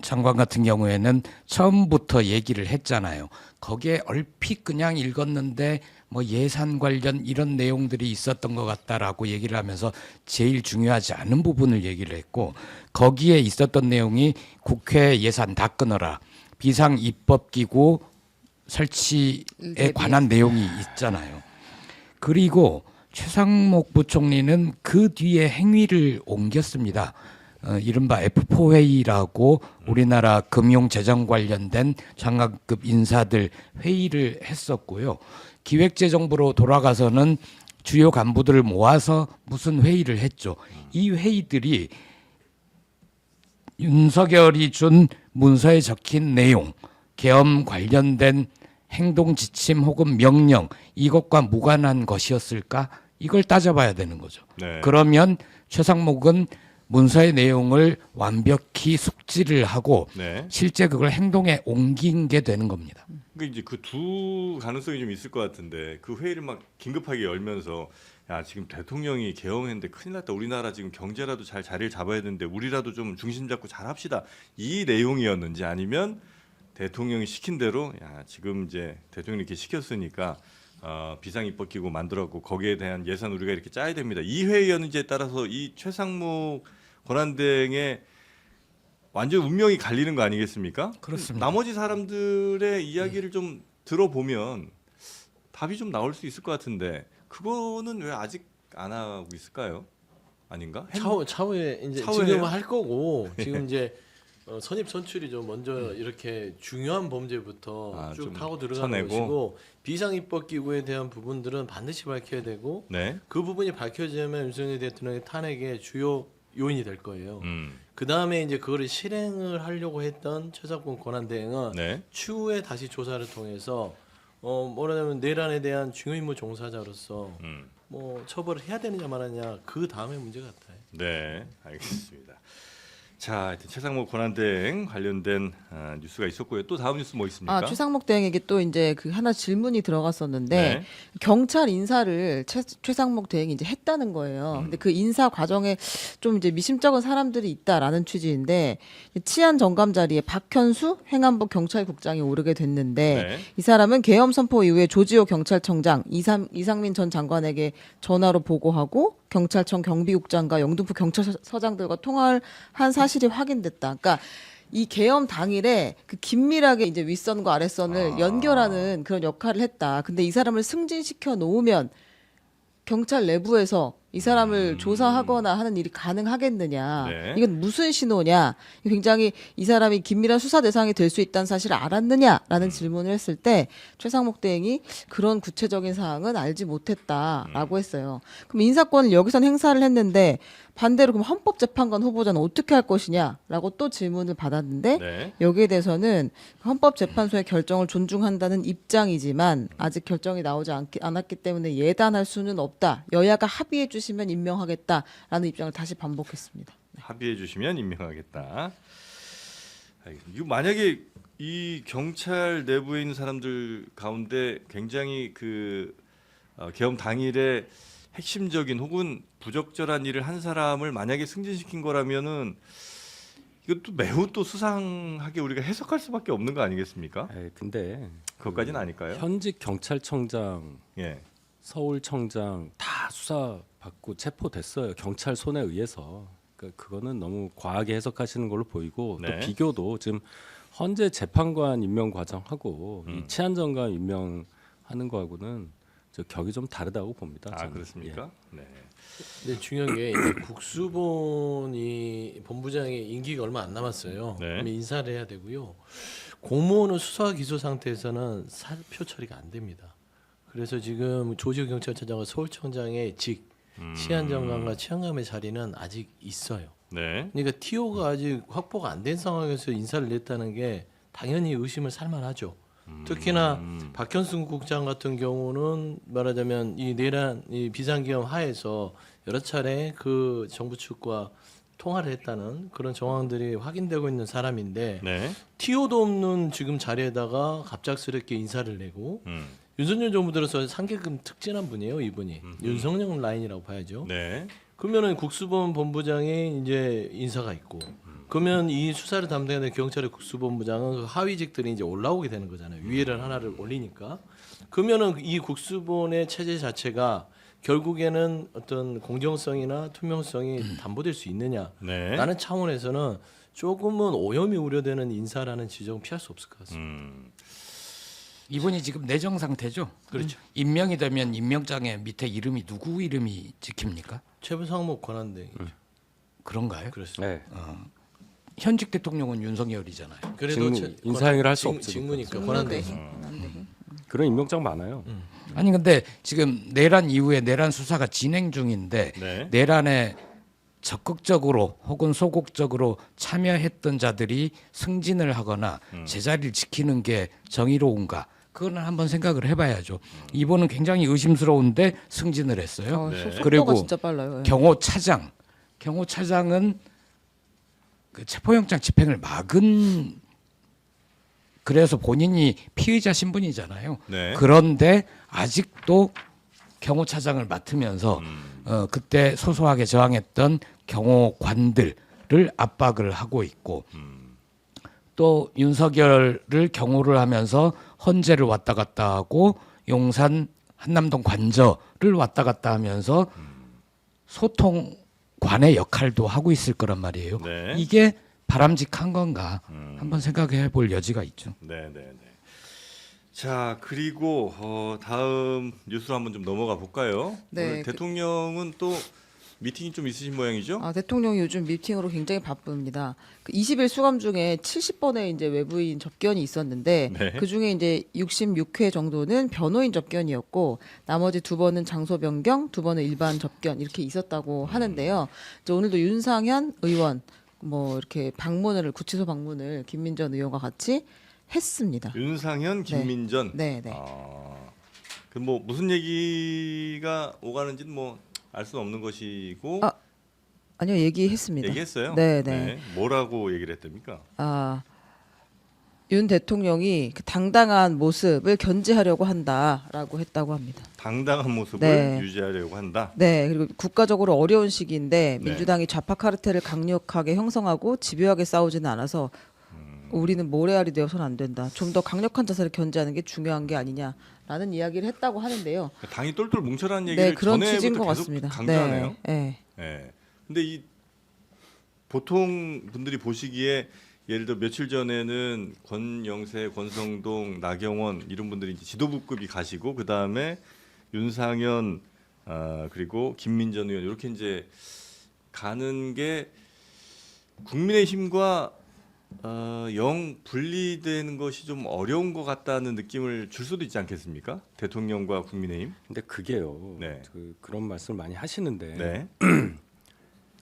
장관 같은 경우에는 처음부터 얘기를 했잖아요. 거기에 얼핏 그냥 읽었는데 뭐 예산 관련 이런 내용들이 있었던 것 같다라고 얘기를 하면서 제일 중요하지 않은 부분을 얘기를 했고 거기에 있었던 내용이 국회 예산 다 끊어라. 비상 입법기구 설치에 관한 내용이 있잖아요. 그리고 최상목 부총리는 그 뒤에 행위를 옮겼습니다. 이른바 F4 회의라고 우리나라 금융재정 관련된 장관급 인사들 회의를 했었고요. 기획재정부로 돌아가서는 주요 간부들을 모아서 무슨 회의를 했죠. 이 회의들이 윤석열이 준 문서에 적힌 내용, 계엄 관련된 행동 지침 혹은 명령 이것과 무관한 것이었을까? 이걸 따져봐야 되는 거죠. 네. 그러면 최상목은 문서의 내용을 완벽히 숙지를 하고 네. 실제 그걸 행동에 옮긴 게 되는 겁니다. 그러니까 이제 그 두 가능성이 좀 있을 것 같은데 그 회의를 막 긴급하게 열면서 야, 지금 대통령이 계엄했는데 큰일 났다. 우리나라 지금 경제라도 잘 자리를 잡아야 되는데 우리라도 좀 중심 잡고 잘 합시다. 이 내용이었는지 아니면 대통령이 시킨 대로 야, 지금 이제 대통령이 이렇게 시켰으니까 비상입법기구 만들었고 거기에 대한 예산 우리가 이렇게 짜야 됩니다. 이 회의였는지에 따라서 이 최상목 권한대행의 완전 운명이 갈리는 거 아니겠습니까? 그렇습니다. 나머지 사람들의 이야기를 좀 들어보면 답이 좀 나올 수 있을 것 같은데 그거는 왜 아직 안 하고 있을까요? 아닌가? 차후에 이제 차후에요? 지금 할 거고 지금 이제 선입 선출이죠. 먼저 이렇게 중요한 범죄부터 쭉 좀 타고 들어가는 쳐내고. 것이고 비상입법기구에 대한 부분들은 반드시 밝혀야 되고 네. 그 부분이 밝혀지면 윤석열 대통령의 탄핵의 주요 요인이 될 거예요. 그 다음에 이제 그거를 실행을 하려고 했던 최상권 권한대행은 네. 추후에 다시 조사를 통해서 뭐라냐면 내란에 대한 중요임무 종사자로서 뭐 처벌을 해야 되느냐 말하냐 그 다음에 문제 같아요. 네, 알겠습니다. 자, 하여튼 최상목 권한대행 관련된 뉴스가 있었고요. 또 다음 뉴스 뭐 있습니까? 최상목 대행에게 또 이제 그 하나 질문이 들어갔었는데 네. 경찰 인사를 최상목 대행이 이제 했다는 거예요. 근데 그 인사 과정에 좀 이제 미심쩍은 사람들이 있다라는 취지인데 치안 정감 자리에 박현수 행안부 경찰국장이 오르게 됐는데 네. 이 사람은 계엄 선포 이후에 조지호 경찰청장 이상민 전 장관에게 전화로 보고하고 경찰청 경비국장과 영등포 경찰서장들과 통화를 한 사실이 확인됐다. 그러니까 이 계엄 당일에 그 긴밀하게 이제 윗선과 아랫선을 연결하는 그런 역할을 했다. 근데 이 사람을 승진시켜 놓으면 경찰 내부에서 이 사람을 조사하거나 하는 일이 가능하겠느냐. 네. 이건 무슨 신호냐. 굉장히 이 사람이 긴밀한 수사 대상이 될 수 있다는 사실을 알았느냐라는 질문을 했을 때 최상목 대행이 그런 구체적인 사항은 알지 못했다라고 했어요. 그럼 인사권을 여기선 행사를 했는데 반대로 그럼 헌법재판관 후보자는 어떻게 할 것이냐라고 또 질문을 받았는데 네. 여기에 대해서는 헌법재판소의 결정을 존중한다는 입장이지만 아직 결정이 나오지 않았기 때문에 예단할 수는 없다. 여야가 합의해 주시면 임명하겠다라는 입장을 다시 반복했습니다. 합의해 주시면 임명하겠다. 알겠습니다. 이거 만약에 이 경찰 내부에 있는 사람들 가운데 굉장히 그 계엄 당일에 핵심적인 혹은 부적절한 일을 한 사람을 만약에 승진시킨 거라면은 이것도 매우 또 수상하게 우리가 해석할 수밖에 없는 거 아니겠습니까? 근데 그것까지는 아닐까요? 현직 경찰청장, 예. 서울청장 다 수사받고 체포됐어요. 경찰 손에 의해서. 그러니까 그거는 너무 과하게 해석하시는 걸로 보이고 네. 또 비교도 지금 헌재 재판관 임명 과정하고 이 치안정감 임명하는 거하고는 저 격이 좀 다르다고 봅니다. 아, 저는. 그렇습니까? 네. 근데 중요한 게 이제 국수본이 본부장의 임기가 얼마 안 남았어요. 네. 그러면 인사를 해야 되고요. 공무원은 수사 기소 상태에서는 사표 처리가 안 됩니다. 그래서 지금 조지호 경찰청장과 서울청장의 직 치안정감과 치안감의 자리는 아직 있어요. 네. 그러니까 TO가 아직 확보가 안 된 상황에서 인사를 냈다는 게 당연히 의심을 살만하죠. 특히나 박현승 국장 같은 경우는 말하자면 이 내란 이 비상계엄 하에서 여러 차례 그 정부 측과 통화를 했다는 그런 정황들이 확인되고 있는 사람인데 네. TO도 없는 지금 자리에다가 갑작스럽게 인사를 내고 윤석열 정부 들어서 상계금 특진한 분이에요, 이분이. 윤석열 라인이라고 봐야죠. 네. 그러면은 국수본 본부장에 이제 인사가 있고, 그러면 이 수사를 담당하는 경찰의 국수본부장은 그 하위직들이 이제 올라오게 되는 거잖아요. 위에를 하나를 올리니까. 그러면은 이 국수본의 체제 자체가 결국에는 어떤 공정성이나 투명성이 담보될 수 있느냐? 네. 라는 차원에서는 조금은 오염이 우려되는 인사라는 지적은 피할 수 없을 것 같습니다. 이분이 지금 내정 상태죠. 그렇죠. 임명이 되면 임명장에 밑에 이름이 누구 이름이 찍힙니까? 최상목 권한대행이죠. 그런가요? 그렇습니다. 네. 현직 대통령은 윤석열이잖아요. 그래도 직무, 인사행위를 할수 없으니까. 직무니까 권한대행. 그런 임명장 많아요. 아니 근데 지금 내란 이후에 내란 수사가 진행 중인데 네. 내란에 적극적으로 혹은 소극적으로 참여했던 자들이 승진을 하거나 제자리를 지키는 게 정의로운가? 그거는 한번 생각을 해봐야죠. 이번은 굉장히 의심스러운데 승진을 했어요. 네. 속도가 그리고 진짜 빨라요. 예. 경호차장은 그 체포영장 집행을 막은 그래서 본인이 피의자 신분이잖아요. 네. 그런데 아직도 경호차장을 맡으면서 그때 소소하게 저항했던 경호관들을 압박을 하고 있고 또 윤석열을 경호를 하면서 헌재를 왔다 갔다 하고 용산 한남동 관저를 왔다 갔다 하면서 소통관의 역할도 하고 있을 거란 말이에요. 네. 이게 바람직한 건가 한번 생각해 볼 여지가 있죠. 네, 네, 네. 자, 그리고 다음 뉴스로 한번 좀 넘어가 볼까요? 네, 오늘 대통령은 또 미팅이 좀 있으신 모양이죠? 대통령이 요즘 미팅으로 굉장히 바쁩니다. 그 20일 수감 중에 70번의 이제 외부인 접견이 있었는데 네. 그 중에 이제 66회 정도는 변호인 접견이었고 나머지 2번은 장소 변경, 2번은 일반 접견 이렇게 있었다고 하는데요. 이제 오늘도 윤상현 의원 뭐 이렇게 구치소 방문을 김민전 의원과 같이 했습니다. 윤상현, 김민전. 네, 네. 그 뭐 무슨 얘기가 오가는지는 뭐 알 수는 없는 것이고 아니요, 얘기했습니다. 얘기했어요. 네, 네. 뭐라고 얘기를 했답니까? 윤 대통령이 그 당당한 모습을 견지하려고 한다라고 했다고 합니다. 당당한 모습을 네. 유지하려고 한다. 네, 그리고 국가적으로 어려운 시기인데 네. 민주당이 좌파 카르텔을 강력하게 형성하고 집요하게 싸우지는 않아서 우리는 모래알이 되어서는 안 된다. 좀 더 강력한 자세를 견지하는 게 중요한 게 아니냐라는 이야기를 했다고 하는데요. 당이 똘똘 뭉쳐라는 얘기를 네, 그런 취지인 전에부터 것 계속 같습니다. 강조하네요. 네, 예. 근데 이 보통 분들이 보시기에 예를 들어 며칠 전에는 권영세, 권성동, 나경원 이런 분들이 이제 지도부급이 가시고 그 다음에 윤상현 그리고 김민전 의원 이렇게 이제 가는 게 국민의힘과 영 분리되는 것이 좀 어려운 것 같다는 느낌을 줄 수도 있지 않겠습니까? 대통령과 국민의힘. 근데 그게요. 네. 그런 말씀을 많이 하시는데 네.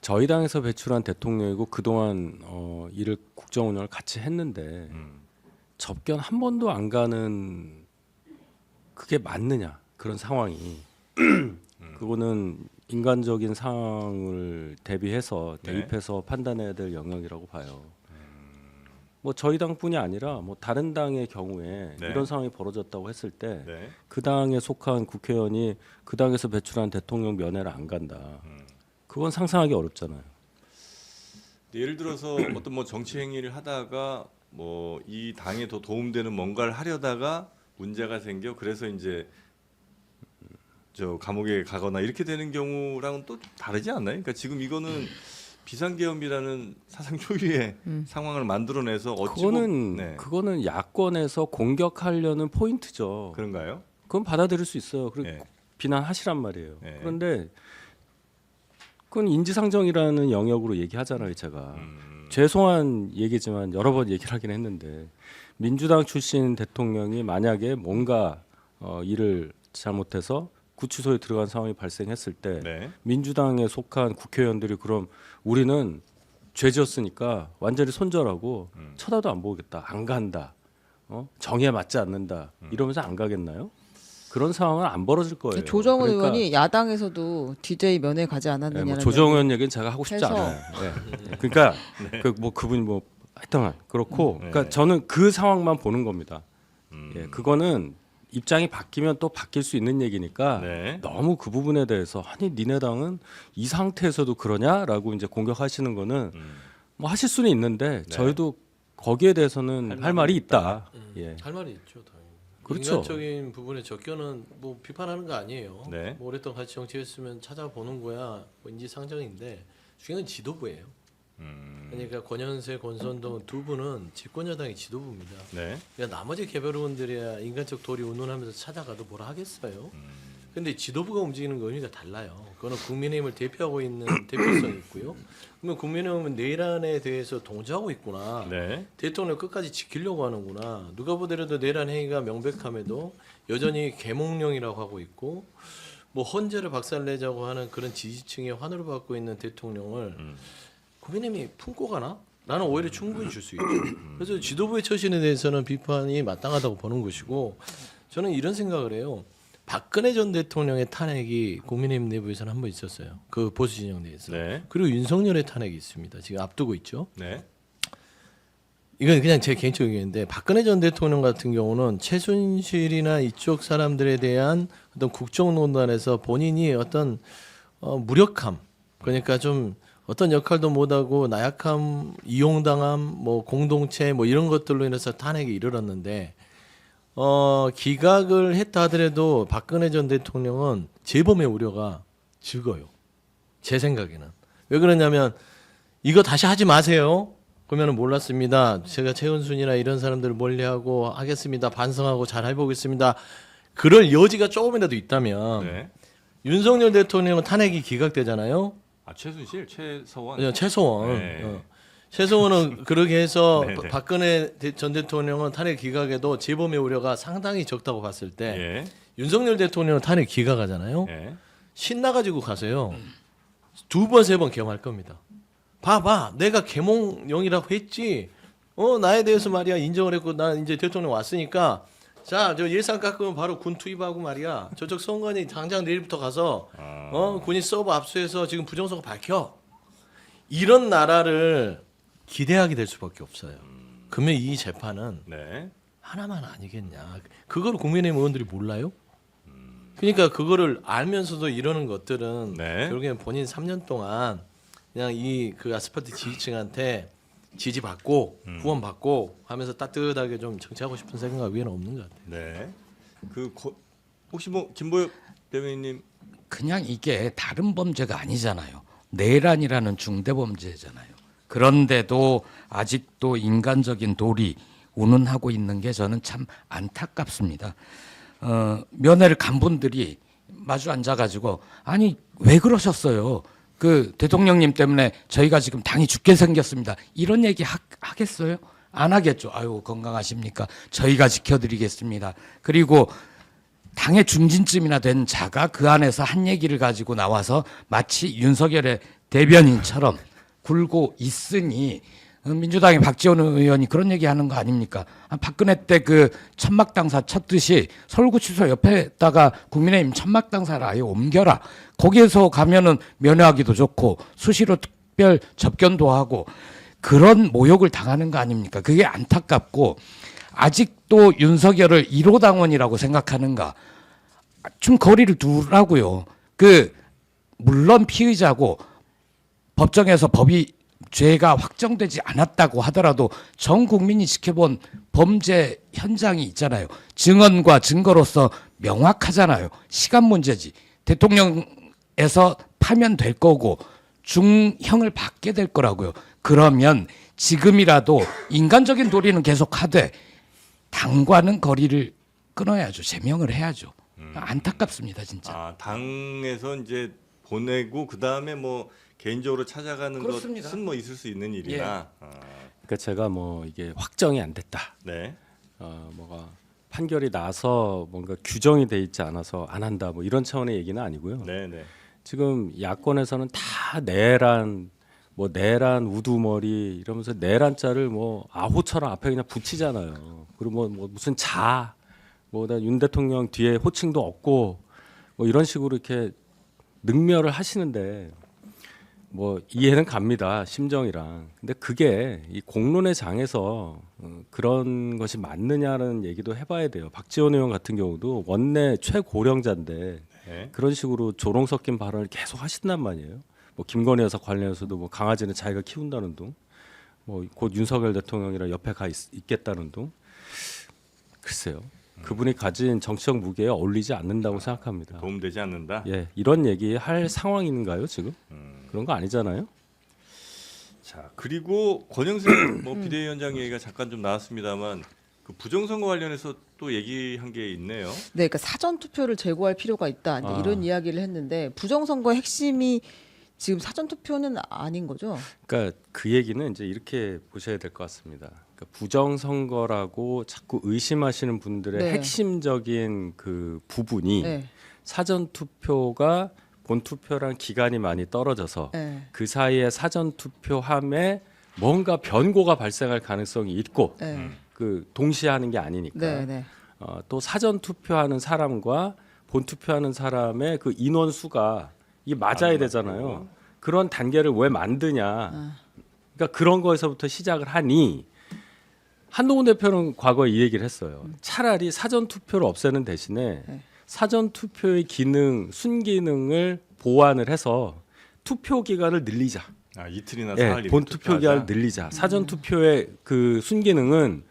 저희 당에서 배출한 대통령이고 그동안 일을 국정 운영을 같이 했는데 접견 한 번도 안 가는 그게 맞느냐 그런 상황이 그거는 인간적인 상황을 대비해서 대입해서 판단해야 될 영역이라고 봐요. 뭐 저희 당뿐이 아니라 뭐 다른 당의 경우에 네. 이런 상황이 벌어졌다고 했을 때 그 네. 당에 속한 국회의원이 그 당에서 배출한 대통령 면회를 안 간다. 그건 상상하기 어렵잖아요. 예를 들어서 어떤 뭐 정치 행위를 하다가 뭐 이 당에 더 도움되는 뭔가를 하려다가 문제가 생겨 그래서 이제 저 감옥에 가거나 이렇게 되는 경우랑은 또 다르지 않나요? 그러니까 지금 이거는 비상계엄이라는 사상 초유의 상황을 만들어내서 어찌 그거는 야권에서 공격하려는 포인트죠. 그런가요? 그건 받아들일 수 있어요. 그리고 네. 비난하시란 말이에요. 네. 그런데 그건 인지상정이라는 영역으로 얘기하잖아요, 제가. 죄송한 얘기지만 여러 번 얘기를 하긴 했는데 민주당 출신 대통령이 만약에 뭔가 일을 잘못해서 구치소에 들어간 상황이 발생했을 때 네. 민주당에 속한 국회의원들이 그럼 우리는 죄지었으니까 완전히 손절하고 쳐다도 안 보겠다, 안 간다, 정의에 맞지 않는다 이러면서 안 가겠나요? 그런 상황은 안 벌어질 거예요. 조정은 그러니까 의원이 야당에서도 DJ 면회 가지 네, 않았느냐는 뭐 조정은 얘기는 제가 하고 싶지 해서. 않아요. 네. 그러니까 뭐 그분이 뭐 하여튼 그렇고, 네. 그러니까 저는 그 상황만 보는 겁니다. 예, 그거는 입장이 바뀌면 또 바뀔 수 있는 얘기니까 네. 너무 그 부분에 대해서 아니 니네 당은 이 상태에서도 그러냐라고 이제 공격하시는 거는 뭐 하실 수는 있는데 저희도 거기에 대해서는 할 말이 있다. 예. 할 말이 있죠. 당연히. 그렇죠. 인간적인 부분의 접견은 뭐 비판하는 거 아니에요. 네. 뭐 오랫동안 같이 정치했으면 찾아보는 거야. 뭐 인지상정인데 중요한 건 지도부예요. 그러니까 권현세, 권선동 두 분은 집권여당의 지도부입니다. 네. 그러니까 나머지 개별 의원들이야 인간적 도리 운운하면서 찾아가도 뭐라 하겠어요. 근데 지도부가 움직이는 거 의미가 달라요. 그거는 국민의힘을 대표하고 있는 대표성이 있고요. 그러면 국민의힘은 내란에 대해서 동조하고 있구나. 네. 대통령을 끝까지 지키려고 하는구나. 누가 보더라도 내란 행위가 명백함에도 여전히 계몽령이라고 하고 있고 뭐 헌재를 박살내자고 하는 그런 지지층의 환호를 받고 있는 대통령을 국민의힘이 품고 가나? 나는 오히려 충분히 줄 수 있죠. 그래서 지도부의 처신에 대해서는 비판이 마땅하다고 보는 것이고 저는 이런 생각을 해요. 박근혜 전 대통령의 탄핵이 국민의힘 내부에서는 한 번 있었어요. 그 보수 진영 내에서. 네. 그리고 윤석열의 탄핵이 있습니다. 지금 앞두고 있죠. 네. 이건 그냥 제 개인적 의견인데 박근혜 전 대통령 같은 경우는 최순실이나 이쪽 사람들에 대한 어떤 국정농단에서 본인이 어떤 무력함, 그러니까 좀 어떤 역할도 못하고 나약함, 이용당함, 뭐 공동체 뭐 이런 것들로 인해서 탄핵이 이르렀는데 기각을 했다 하더라도 박근혜 전 대통령은 재범의 우려가 적어요. 제 생각에는. 왜 그러냐면 이거 다시 하지 마세요. 그러면은 몰랐습니다. 제가 최은순이나 이런 사람들을 멀리하고 하겠습니다. 반성하고 잘 해보겠습니다. 그럴 여지가 조금이라도 있다면 네. 윤석열 대통령은 탄핵이 기각되잖아요. 아 최순실, 최서원. 최소원. 네. 최소원은 그렇게 해서 네, 네. 박근혜 전 대통령은 탄핵 기각에도 재범의 우려가 상당히 적다고 봤을 때 예. 윤석열 대통령은 탄핵 기각하잖아요. 예. 신나가지고 가세요. 2번, 3번 겸할 겁니다. 봐봐, 내가 계몽령이라고 했지. 나에 대해서 말이야 인정을 했고 나 이제 대통령 왔으니까 자, 저 예산 깎으면 바로 군 투입하고 말이야. 저쪽 선관위 당장 내일부터 가서 군이 서버 압수해서 지금 부정선거 밝혀. 이런 나라를 기대하게 될 수밖에 없어요. 그러면 이 재판은 네. 하나만 아니겠냐. 그걸 국민의힘 의원들이 몰라요? 그러니까 그거를 알면서도 이러는 것들은 네. 결국엔 본인 3년 동안 그냥 그 아스팔트 지지층한테 지지받고 후원받고 하면서 따뜻하게 좀 정치하고 싶은 생각 위에는 없는 것 같아요. 네. 혹시 뭐 김보엽 대변인님 그냥 이게 다른 범죄가 아니잖아요. 내란이라는 중대범죄잖아요. 그런데도 아직도 인간적인 도리 운운하고 있는 게 저는 참 안타깝습니다. 면회를 간 분들이 마주 앉아가지고 아니 왜 그러셨어요? 그 대통령님 때문에 저희가 지금 당이 죽게 생겼습니다. 이런 얘기 하겠어요? 안 하겠죠. 아유 건강하십니까? 저희가 지켜드리겠습니다. 그리고 당의 중진쯤이나 된 자가 그 안에서 한 얘기를 가지고 나와서 마치 윤석열의 대변인처럼 굴고 있으니 민주당의 박지원 의원이 그런 얘기하는 거 아닙니까? 박근혜 때 그 천막당사 쳤듯이 서울구치소 옆에다가 국민의힘 천막당사를 아예 옮겨라. 거기에서 가면은 면회하기도 좋고 수시로 특별 접견도 하고 그런 모욕을 당하는 거 아닙니까? 그게 안타깝고 아직도 윤석열을 1호 당원이라고 생각하는가? 좀 거리를 두라고요. 물론 피의자고 법정에서 죄가 확정되지 않았다고 하더라도 전 국민이 지켜본 범죄 현장이 있잖아요. 증언과 증거로서 명확하잖아요. 시간 문제지. 대통령에서 파면될 거고 중형을 받게 될 거라고요. 그러면 지금이라도 인간적인 도리는 계속 하되 당과는 거리를 끊어야죠. 제명을 해야죠. 안타깝습니다, 진짜. 당에서 이제 보내고 그 다음에 뭐 개인적으로 찾아가는 그렇습니다. 것은 뭐 있을 수 있는 일이나. 그러니까 제가 뭐 이게 확정이 안 됐다. 네. 뭐가 판결이 나서 뭔가 규정이 돼 있지 않아서 안 한다. 뭐 이런 차원의 얘기는 아니고요. 네, 네. 지금 야권에서는 다 내란 우두머리 이러면서 내란자를 뭐 아호처럼 앞에 그냥 붙이잖아요. 그리고 뭐 무슨 윤 대통령 뒤에 호칭도 없고 뭐 이런 식으로 이렇게 능멸을 하시는데 뭐 이해는 갑니다. 심정이랑. 근데 그게 이 공론의 장에서 그런 것이 맞느냐는 얘기도 해봐야 돼요. 박지원 의원 같은 경우도 원내 최고령자인데 네. 그런 식으로 조롱 섞인 발언을 계속 하신단 말이에요. 뭐 김건희 여사 관련해서도 뭐 강아지는 자기가 키운다는 둥, 뭐 곧 윤석열 대통령이랑 옆에 있겠다는 둥. 글쎄요. 그분이 가진 정치적 무게에 어울리지 않는다고 생각합니다. 도움되지 않는다. 예, 이런 얘기 할 상황인가요 지금? 그런 거 아니잖아요. 자, 그리고 권영세 뭐 비대위원장 얘기가 잠깐 좀 나왔습니다만 그 부정선거 관련해서 또 얘기한 게 있네요. 네, 그러니까 사전 투표를 제고할 필요가 있다. 이제 이런 이야기를 했는데 부정선거의 핵심이 지금 사전 투표는 아닌 거죠? 그러니까 그 얘기는 이제 이렇게 보셔야 될 것 같습니다. 그러니까 부정선거라고 자꾸 의심하시는 분들의 네. 핵심적인 그 부분이 네. 사전 투표가 본 투표랑 기간이 많이 떨어져서 네. 그 사이에 사전 투표함에 뭔가 변고가 발생할 가능성이 있고 네. 그 동시에 하는 게 아니니까 네, 네. 또 사전 투표하는 사람과 본 투표하는 사람의 그 인원 수가 이 맞아야 되잖아요. 그런 단계를 왜 만드냐? 그러니까 그런 거에서부터 시작을 하니 한동훈 대표는 과거에 이 얘기를 했어요. 차라리 사전 투표를 없애는 대신에 네. 사전 투표의 기능, 순기능을 보완을 해서 투표 기간을 늘리자. 이틀이나 예, 사흘 본 투표 기간을 늘리자. 사전 투표의 그 순기능은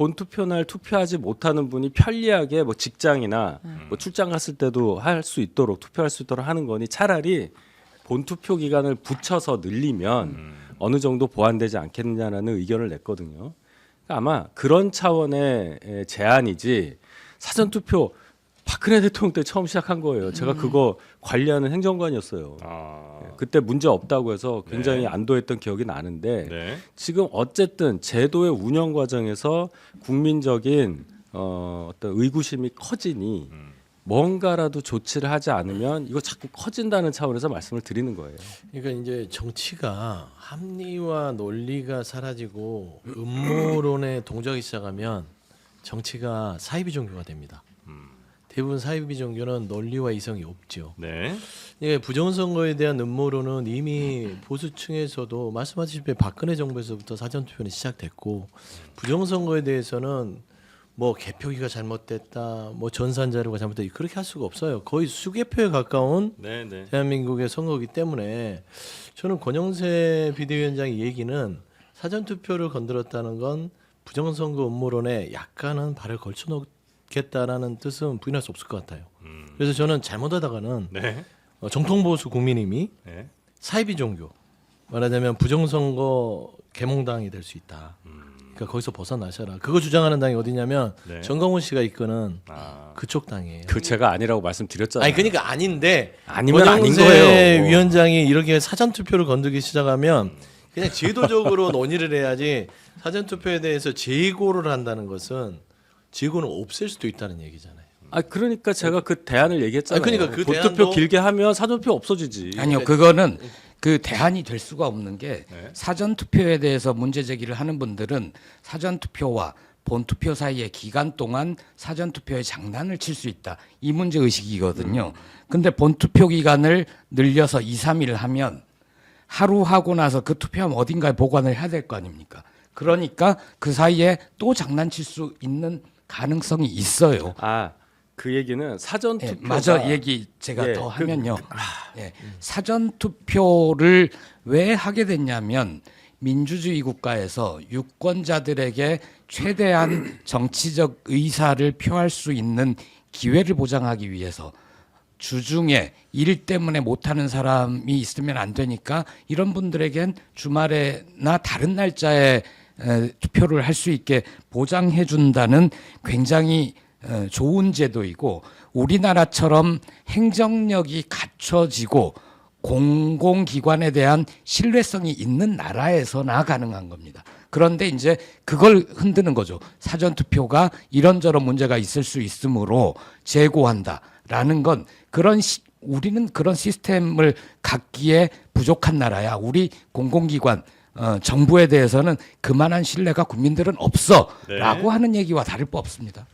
본투표 날 투표하지 못하는 분이 편리하게 뭐 직장이나 뭐 출장 갔을 때도 할 수 있도록 투표할 수 있도록 하는 거니 차라리 본투표 기간을 붙여서 늘리면 어느 정도 보완되지 않겠느냐라는 의견을 냈거든요. 그러니까 아마 그런 차원의 제안이지 사전투표 박근혜 대통령 때 처음 시작한 거예요. 제가 그거 관리하는 행정관이었어요. 그때 문제 없다고 해서 굉장히 네. 안도했던 기억이 나는데 네. 지금 어쨌든 제도의 운영 과정에서 국민적인 어떤 의구심이 커지니 뭔가라도 조치를 하지 않으면 이거 자꾸 커진다는 차원에서 말씀을 드리는 거예요. 그러니까 이제 정치가 합리와 논리가 사라지고 음모론에 동조하기 시작하면 정치가 사이비 종교가 됩니다. 대부분 사이비 종교는 논리와 이성이 없죠. 네. 그러니까 부정선거에 대한 음모론은 이미 보수층에서도 말씀하셨다시피 박근혜 정부에서부터 사전투표는 시작됐고 부정선거에 대해서는 뭐 개표기가 잘못됐다, 뭐 전산자료가 잘못됐다 그렇게 할 수가 없어요. 거의 수개표에 가까운 네. 네. 대한민국의 선거기 때문에 저는 권영세 비대위원장의 얘기는 사전투표를 건드렸다는 건 부정선거 음모론에 약간은 발을 걸쳐놓겠다라는 뜻은 부인할 수 없을 것 같아요. 그래서 저는 잘못하다가는 네. 정통보수 국민의힘이 네. 사이비 종교 말하자면 부정선거 계몽당이 될 수 있다. 그러니까 거기서 벗어나셔라. 그거 주장하는 당이 어디냐면 네. 정강훈 씨가 이끄는 아. 그쪽 당이에요. 그 제가 아니라고 말씀드렸잖아요. 아니 그러니까 아닌데 아니면 아닌 권영세 거예요. 위원장이 이렇게 사전 투표를 건들기 시작하면 그냥 제도적으로 논의를 해야지 사전 투표에 대해서 재고를 한다는 것은 재고는 없앨 수도 있다는 얘기잖아요. 아 그러니까 제가 그 대안을 얘기했잖아요. 그러니까 그 본투표 대안도- 길게 하면 사전투표 없어지지. 아니요, 그거는 그 대안이 될 수가 없는 게 네. 사전 투표에 대해서 문제 제기를 하는 분들은 사전 투표와 본 투표 사이의 기간 동안 사전 투표에 장난을 칠 수 있다. 이 문제 의식이거든요. 근데 본 투표 기간을 늘려서 2, 3일 하면 하루 하고 나서 그 투표함 어딘가에 보관을 해야 될 거 아닙니까? 그러니까 그 사이에 또 장난칠 수 있는 가능성이 있어요. 아 그 얘기는 사전투표. 예, 맞아 얘기 제가 예, 더 하면요. 예, 사전 투표를 왜 하게 됐냐면 민주주의 국가에서 유권자들에게 최대한 정치적 의사를 표할 수 있는 기회를 보장하기 위해서 주중에 일 때문에 못하는 사람이 있으면 안 되니까 이런 분들에겐 주말에나 다른 날짜에 투표를 할 수 있게 보장해 준다는 굉장히 좋은 제도이고 우리나라처럼 행정력이 갖춰지고 공공기관에 대한 신뢰성이 있는 나라에서나 가능한 겁니다. 그런데 이제 그걸 흔드는 거죠. 사전투표가 이런저런 문제가 있을 수 있으므로 재고한다라는 건 우리는 그런 시스템을 갖기에 부족한 나라야. 우리 공공기관 정부에 대해서는 그만한 신뢰가 국민들은 없어라고 네. 하는 얘기와 다를 바 없습니다.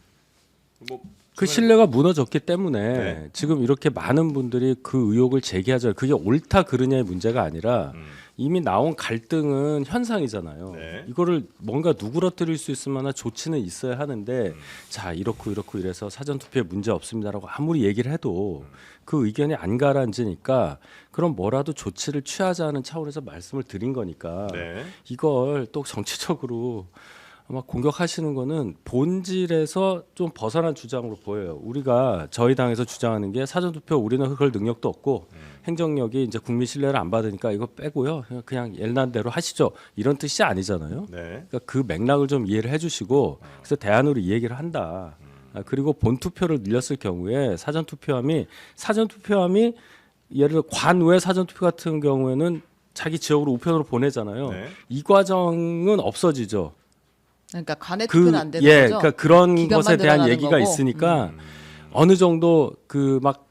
그 신뢰가 무너졌기 때문에 네. 지금 이렇게 많은 분들이 그 의혹을 제기하죠. 그게 옳다 그르냐의 문제가 아니라 이미 나온 갈등은 현상이잖아요. 네. 이거를 뭔가 누그러뜨릴 수 있을 만한 조치는 있어야 하는데 자 이렇고 이래서 사전투표에 문제 없습니다라고 아무리 얘기를 해도 그 의견이 안 가라앉으니까 그럼 뭐라도 조치를 취하자는 차원에서 말씀을 드린 거니까 네. 이걸 또 정치적으로 아마 공격하시는 거는 본질에서 좀 벗어난 주장으로 보여요. 우리가 저희 당에서 주장하는 게 사전투표 우리는 그럴 능력도 없고 행정력이 이제 국민 신뢰를 안 받으니까 이거 빼고요. 그냥 옛날 대로 하시죠. 이런 뜻이 아니잖아요. 네. 그러니까 그 맥락을 좀 이해를 해주시고 그래서 대안으로 이 얘기를 한다. 그리고 본투표를 늘렸을 경우에 사전투표함이 예를 들어 관외 사전투표 같은 경우에는 자기 지역으로 우편으로 보내잖아요. 네. 이 과정은 없어지죠. 그러니까 간에 투표는 안 되는 거죠. 그러니까 그런 기간만 것에 대한 늘어나는 얘기가 거고. 있으니까 어느 정도 그 막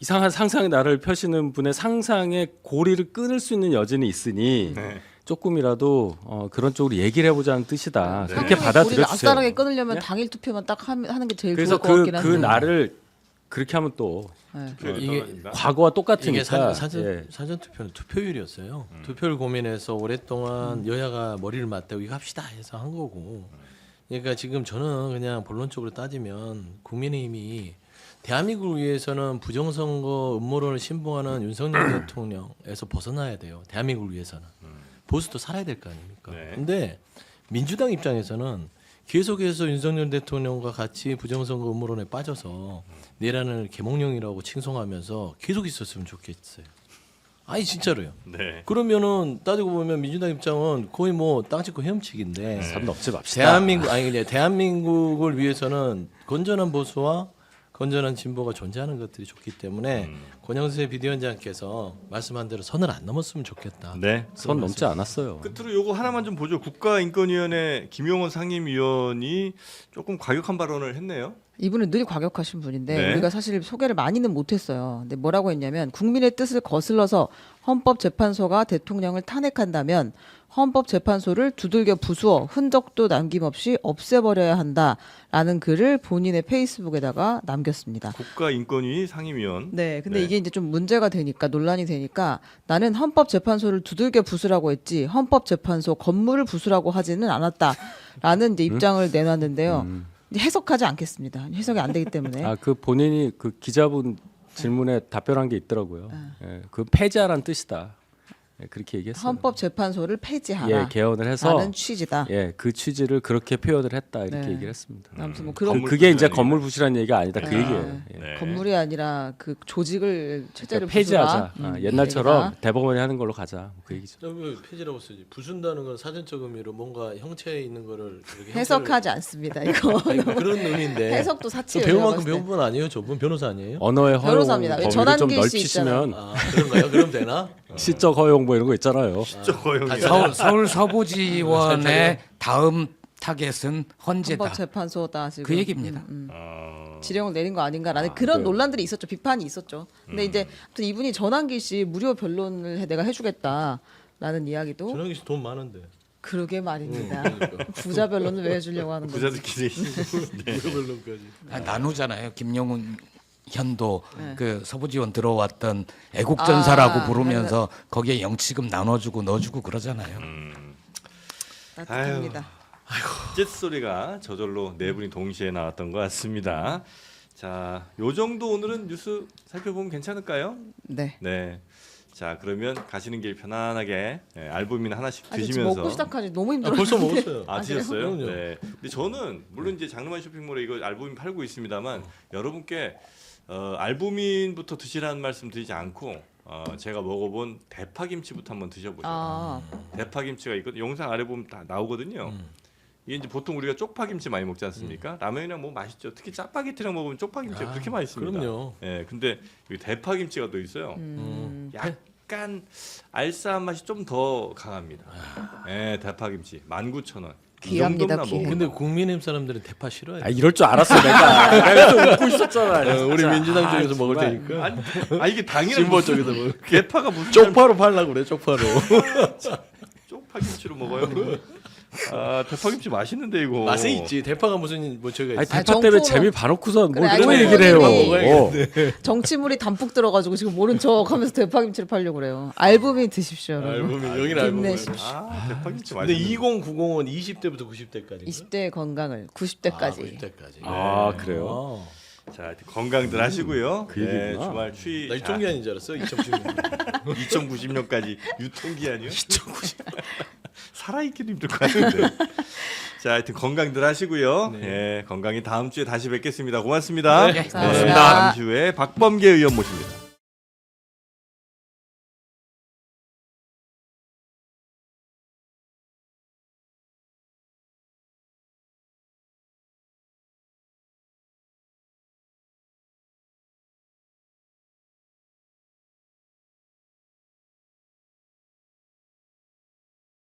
이상한 상상의 나라를 펴시는 분의 상상의 고리를 끊을 수 있는 여지는 있으니 네. 조금이라도 그런 쪽으로 얘기를 해보자는 뜻이다. 네. 그렇게 상당히 받아들여 우리가 주세요. 아싸하게 끊으려면 네? 당일 투표만 딱 하는 게 제일 그래서 좋을 것 같긴 그 한데. 날을 그렇게 하면 또 네. 이게 과거와 이게 똑같으니까 사전 투표는 투표율이었어요. 투표를 고민해서 오랫동안 여야가 머리를 맞대고 이거 합시다 해서 한 거고. 그러니까 지금 저는 그냥 본론적으로 따지면 국민의힘이 대한민국을 위해서는 부정선거 음모론을 신봉하는 윤석열 대통령에서 벗어나야 돼요. 대한민국을 위해서는 보수도 살아야 될 거 아닙니까? 네. 근데 민주당 입장에서는 계속해서 윤석열 대통령과 같이 부정선거 음모론에 빠져서 내란을 계몽령이라고 칭송하면서 계속 있었으면 좋겠어요. 아니 진짜로요. 네. 그러면은 따지고 보면 민주당 입장은 거의 뭐 땅 짓고 헤엄치기인데 선 넘지 맙시다. 대한민국 아니 그냥 대한민국을 위해서는 건전한 보수와 건전한 진보가 존재하는 것들이 좋기 때문에 권영세 비대위원장께서 말씀한 대로 선을 안 넘었으면 좋겠다. 네. 선 넘지 않았어요. 끝으로 요거 하나만 좀 보죠. 국가인권위원회 김용원 상임위원이 조금 과격한 발언을 했네요. 이분은 늘 과격하신 분인데 네. 우리가 사실 소개를 많이는 못했어요. 근데 뭐라고 했냐면 국민의 뜻을 거슬러서 헌법재판소가 대통령을 탄핵한다면 헌법재판소를 두들겨 부수어 흔적도 남김없이 없애버려야 한다라는 글을 본인의 페이스북에다가 남겼습니다. 국가인권위 상임위원. 네, 근데 네. 이게 이제 좀 문제가 되니까 논란이 되니까 나는 헌법재판소를 두들겨 부수라고 했지 헌법재판소 건물을 부수라고 하지는 않았다라는 이제 입장을 내놨는데요. 이제 해석하지 않겠습니다. 해석이 안 되기 때문에. 아, 그 본인이 그 기자분 질문에 답변한 게 있더라고요. 예, 그 폐지하라는 뜻이다. 예, 그렇게 얘기했어요. 헌법재판소를 폐지하라. 예, 개헌을 해서 라는 취지다. 예, 그 취지를 그렇게 표현을 했다 이렇게 네. 얘기를 했습니다. 아무튼 뭐 그런 그게 이제 부수라는 건물 부시라는 얘기가 아니다 그 아, 얘기예요. 예. 네. 건물이 아니라 그 조직을 체제를 그러니까 폐지하자. 부수라. 아, 옛날처럼 얘기다. 대법원이 하는 걸로 가자. 뭐 그 얘기죠. 왜 폐지라고 쓰지? 부순다는 건 사전적 의미로 뭔가 형체에 있는 거를 이렇게 해석하지 않습니다. 이거 아니, 그런 의미인데. 해석도 사치예요. 배운 제가 만큼 봤을 때. 배운 분 아니에요? 저분 변호사 아니에요? 언어의 허용 변호사입니다. 왜 범위를 전환기 좀 씨 넓히시면 아 그런가요? 그럼 되나? 시적 허용 뭐 이런 거 있잖아요. 시적 허용이. 서울 서부지원의 다음 타겟은 헌재다. 헌법재판소다 지금 그 얘기입니다. 지령을 내린 거 아닌가라는 그런 네. 논란들이 있었죠. 비판이 있었죠. 근데 이제 아무튼 이분이 전환기 씨 무료 변론을 내가 해주겠다라는 이야기도 전환기 씨 돈 많은데. 그러게 말입니다. 그러니까. 부자 변론을 왜 해주려고 하는 거지? 부자들끼리. 무료변론까지. 아, 나누잖아요. 김용훈 현도 네. 그 서부지원 들어왔던 애국전사라고 아, 부르면서 거기에 영치금 나눠주고 넣어주고 그러잖아요. 따뜻합니다. 쨋소리가 저절로 네 분이 동시에 나왔던 것 같습니다. 자, 요 정도 오늘은 뉴스 살펴보면 괜찮을까요? 네. 네. 자, 그러면 가시는 길 편안하게 알부민 하나씩 아직 드시면서. 먹고 시작하지 너무 아, 힘들어. 벌써 먹었어요. 아, 그래요? 드셨어요? 그럼요. 네. 근데 저는 물론 이제 장르만 쇼핑몰에 이거 알부민 팔고 있습니다만 여러분께 알부민부터 드시라는 말씀 드리지 않고 제가 먹어본 대파김치부터 한번 드셔보세요. 아, 대파김치가 있거든요. 영상 아래 보면 다 나오거든요. 이게 이제 보통 우리가 쪽파김치 많이 먹지 않습니까? 라면이랑 뭐 맛있죠. 특히 짜파게티랑 먹으면 쪽파김치가 그렇게 맛있습니다. 그럼요. 예, 근데 여기 대파김치가 또 있어요. 약간 알싸한 맛이 좀 더 강합니다. 예, 대파김치 19,000원. 귀합니다, 귀해. 근데 국민의힘 사람들은 대파 싫어해요. 아, 이럴 줄 알았어 내가. 내가 또 웃고 있었잖아. 우리 진짜. 민주당 아, 쪽에서 먹을 정말. 테니까. 이게 당연한 진보 쪽에서 먹을. 대파가 무슨 쪽파로 팔라고 그래. 쪽파로. 쪽파김치로 먹어요? 아, 대파김치 맛있는데 이거. 맛은 있지. 대파가 무슨 뭐 저가 아니 있어. 대파 때문에 정포로- 재미 봐놓고선 그래, 뭘 아니, 또 얘기를 해요. 정포님이 정치물이 담뿍 들어가지고 지금 모른 척하면서 대파김치를 팔려고 그래요. 알부민 드십시오, 여러분. 알부민 여기는 알부민. 힘내십시오. 아, 대파김치 근데 맛있는데. 2090은 20대부터 90대까지. 20대의 건강을 90대까지. 90대까지. 아, 그래요? 자, 하여튼 건강들 하시고요. 그 얘기구나. 주말 추위. 나 유통기한인 줄 알았어. 2010년. 2090년까지 유통기한이요? 2090. 살아있기도 힘들 것 같은데. 자, 하여튼 건강들 하시고요. 예, 건강히 다음 주에 다시 뵙겠습니다. 고맙습니다. 네, 감사합니다. 다음 주에 박범계 의원 모십니다.